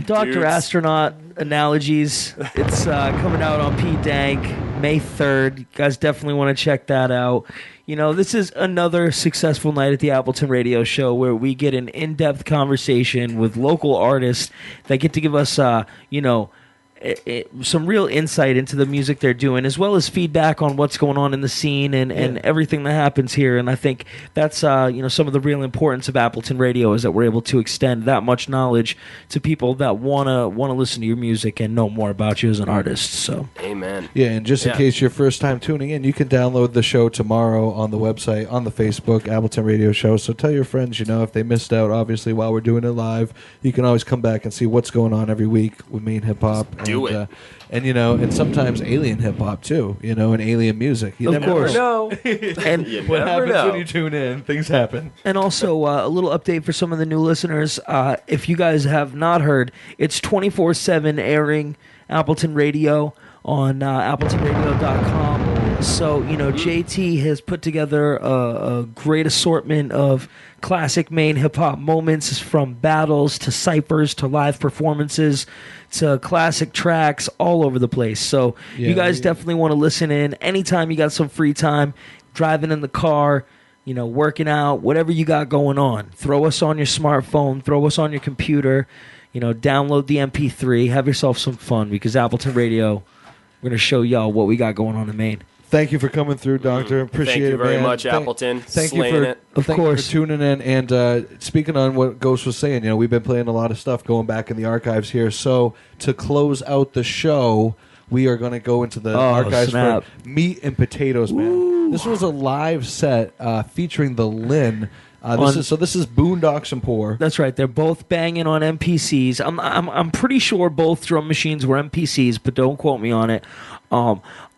Doctor Dudes. Astronaut Analogies. It's coming out on Pdank May 3rd. You guys definitely want to check that out. This is another successful night at the Appleton Radio Show where we get an in-depth conversation with local artists that get to give us, some real insight into the music they're doing, as well as feedback on what's going on in the scene and everything that happens here. And I think that's some of the real importance of Appleton Radio is that we're able to extend that much knowledge to people that wanna listen to your music and know more about you as an artist. So, amen. Yeah, and just in case you're first time tuning in, you can download the show tomorrow on the website, on the Facebook, Appleton Radio Show. So tell your friends, if they missed out, obviously, while we're doing it live, you can always come back and see what's going on every week with Main Hip Hop. Do it. And sometimes alien hip hop too, and alien music. You Of never course. know. And You what never happens know. when you tune in? Things happen. And also, a little update for some of the new listeners. If you guys have not heard, it's 24/7 airing Appleton Radio on AppletonRadio.com. So, JT has put together a great assortment of classic Maine hip-hop moments, from battles to ciphers to live performances to classic tracks all over the place. So you guys definitely want to listen in anytime you got some free time, driving in the car, working out, whatever you got going on. Throw us on your smartphone, throw us on your computer, download the MP3, have yourself some fun, because Appleton Radio, we're going to show y'all what we got going on in Maine. Thank you for coming through, Doctor. Appreciate Thank you it, very man. much, Appleton. Thank you Slaying for it. Of thank you course. for tuning in. And speaking on what Ghost was saying, we've been playing a lot of stuff going back in the archives here. So to close out the show, we are going to go into the archives snap. for Meat and Potatoes, man. This was a live set featuring the Lynn. This is Boondocks and Poor. That's right. They're both banging on MPCs. I'm pretty sure both drum machines were MPCs, but don't quote me on it.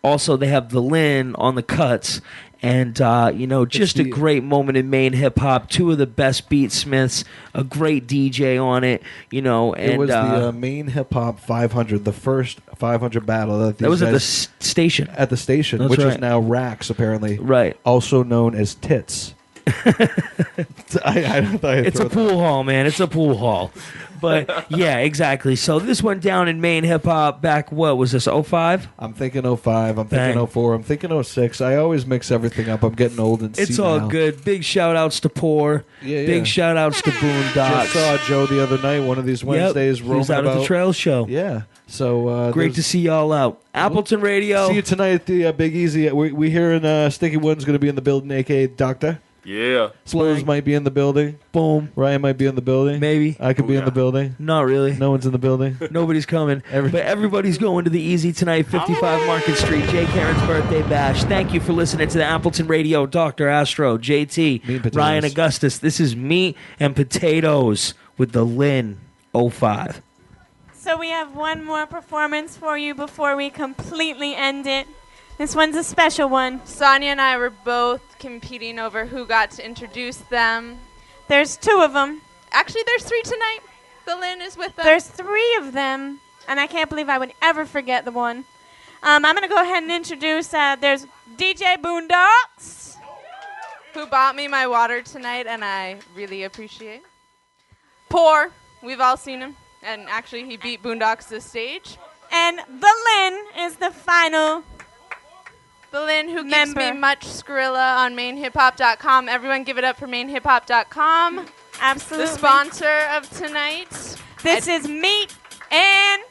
Also, they have the Lynn on the cuts, and just a great moment in Maine hip hop. Two of the best beatsmiths, a great DJ on it. And It was the Maine Hip Hop 500, the first 500 battle that was at the station. At the station, That's which right. is now Rax, apparently. Right. Also known as Tits. I thought I'd It's throw a pool hall, man. It's a pool hall. But yeah, exactly. So this went down in Maine hip hop back. What was this? 05? I'm thinking 05. I'm Bang. thinking 04. I'm thinking 06. I always mix everything up. I'm getting old and It's senile. all good. Big shout outs to Poor. Yeah, yeah. Big shout outs to Boondocks. Just saw Joe the other night, one of these Wednesdays. He was roaming out at the about. trail show. Yeah. So Great to see y'all out. Appleton Radio. See you tonight at the Big Easy. We hearing Sticky One's going to be in the building, a.k.a. Doctor. Yeah. Spurs might be in the building. Boom. Ryan might be in the building. Maybe. I could be in the building. Not really. No one's in the building. Nobody's coming. But everybody's going to the Easy tonight, 55 Market Street, Jay Karen's birthday bash. Thank you for listening to the Appleton Radio, Dr. Astro, JT, Ryan Augustus. This is Meat and Potatoes with the Lynn 05. So we have one more performance for you before we completely end it. This one's a special one. Sonia and I were both competing over who got to introduce them. There's two of them. Actually, there's three tonight. The Lynn is with them. There's three of them, and I can't believe I would ever forget the one. I'm going to go ahead and introduce, there's DJ Boondocks, who bought me my water tonight, and I really appreciate. Poor. We've all seen him. And actually, he beat Boondocks to stage. And the Lynn is the final The Lynn, who member. gives me much Skrilla on mainhiphop.com. Everyone give it up for mainhiphop.com. Absolutely. The sponsor of tonight. This is Meat and...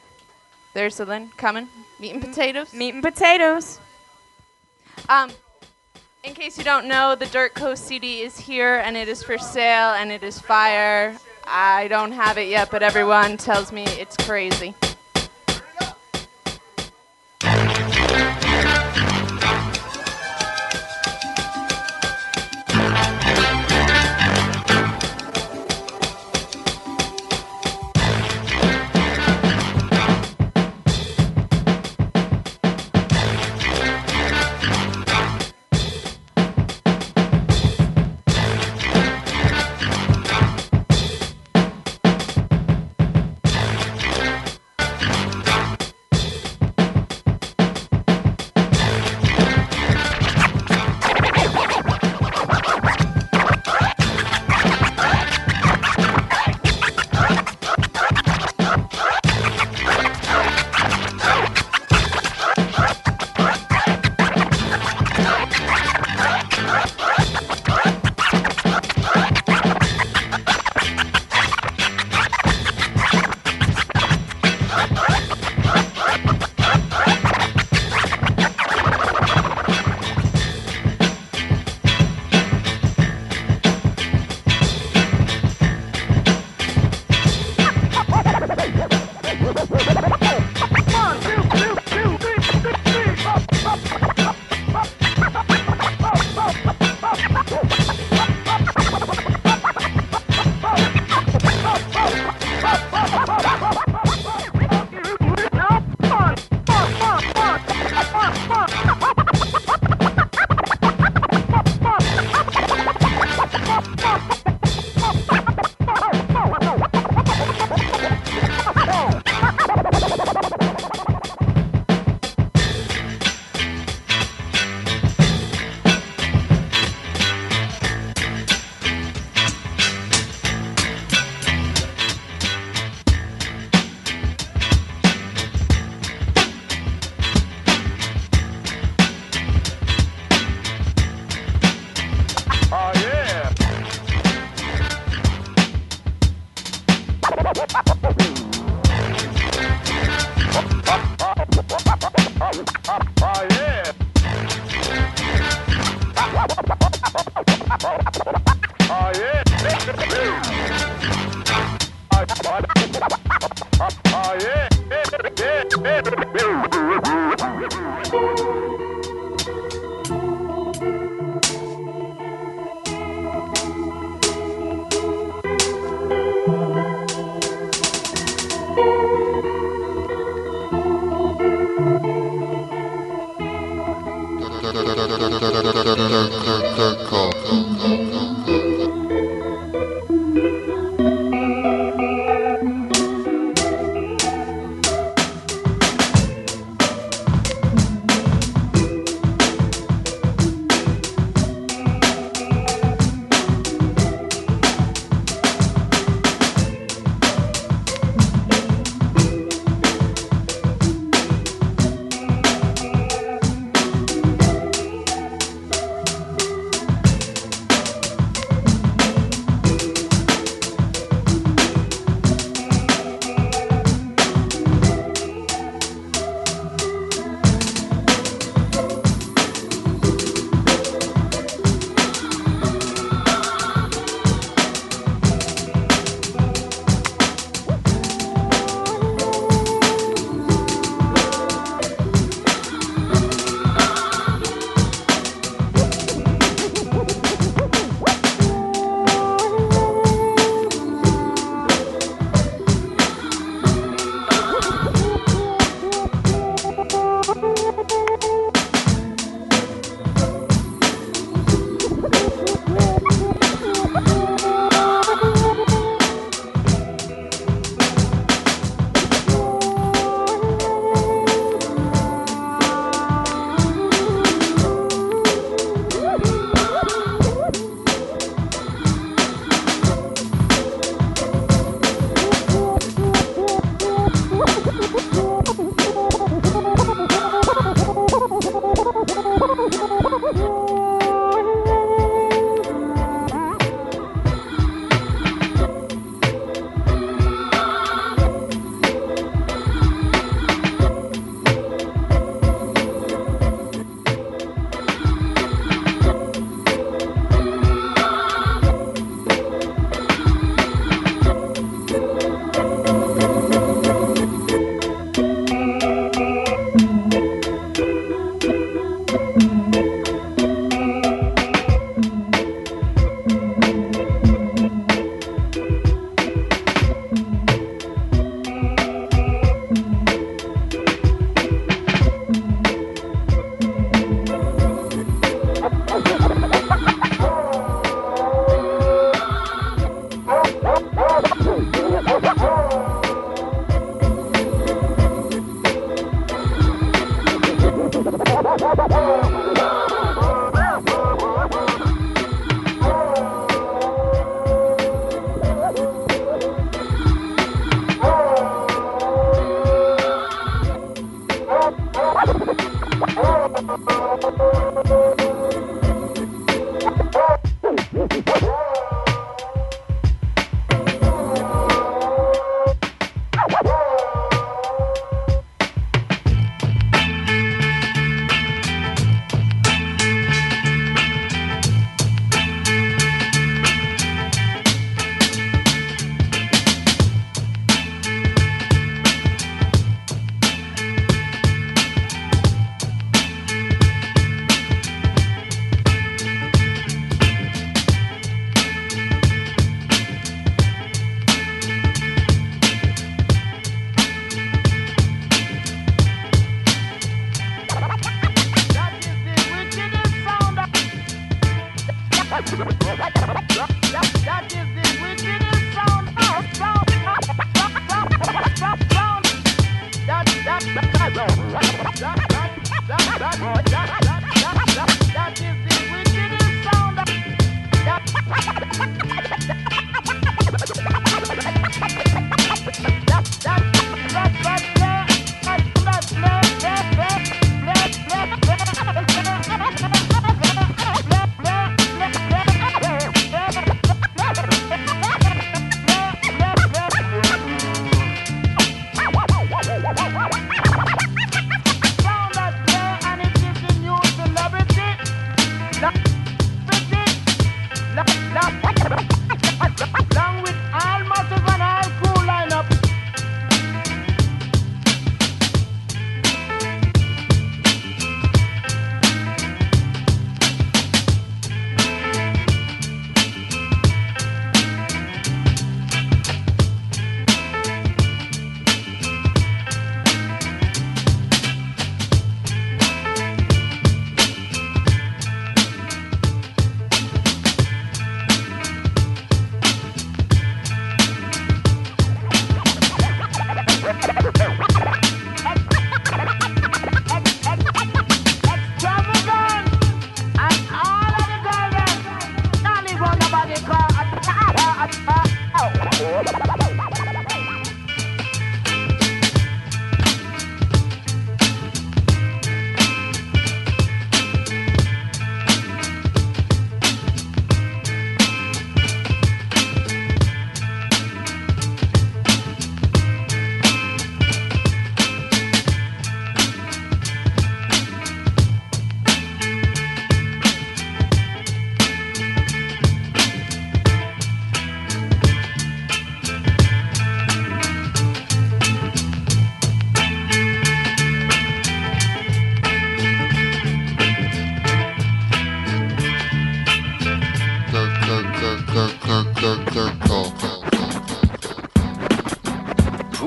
There's the Lynn coming. Meat and potatoes. Meat and potatoes. In case you don't know, the Dirt Coast CD is here, and it is for sale, and it is fire. I don't have it yet, but everyone tells me it's crazy.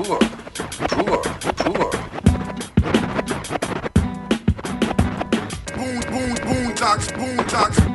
poor, poor, poor. Boondocks.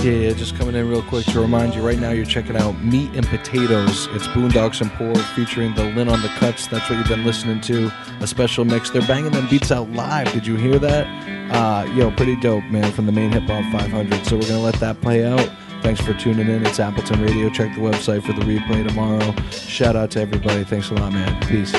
Yeah, just coming in real quick to remind you, right now you're checking out Meat and Potatoes. It's Boondocks and Poor featuring the Lynn on the Cuts. That's what you've been listening to, a special mix. They're banging them beats out live. Did you hear that? Pretty dope, man, from the main Hip Hop 500. So we're going to let that play out. Thanks for tuning in. It's Appleton Radio. Check the website for the replay tomorrow. Shout out to everybody. Thanks a lot, man. Peace.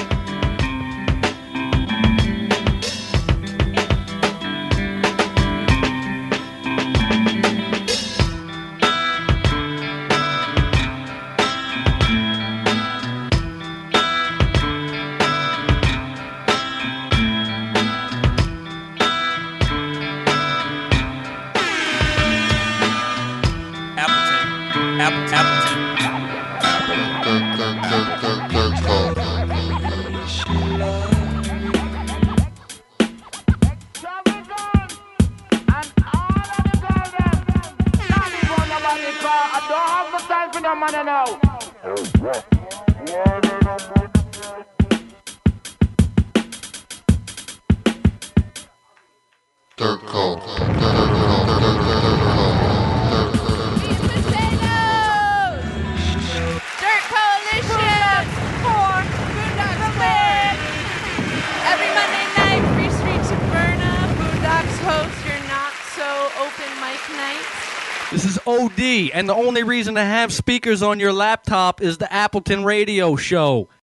And the only reason to have speakers on your laptop is the Appleton Radio Show.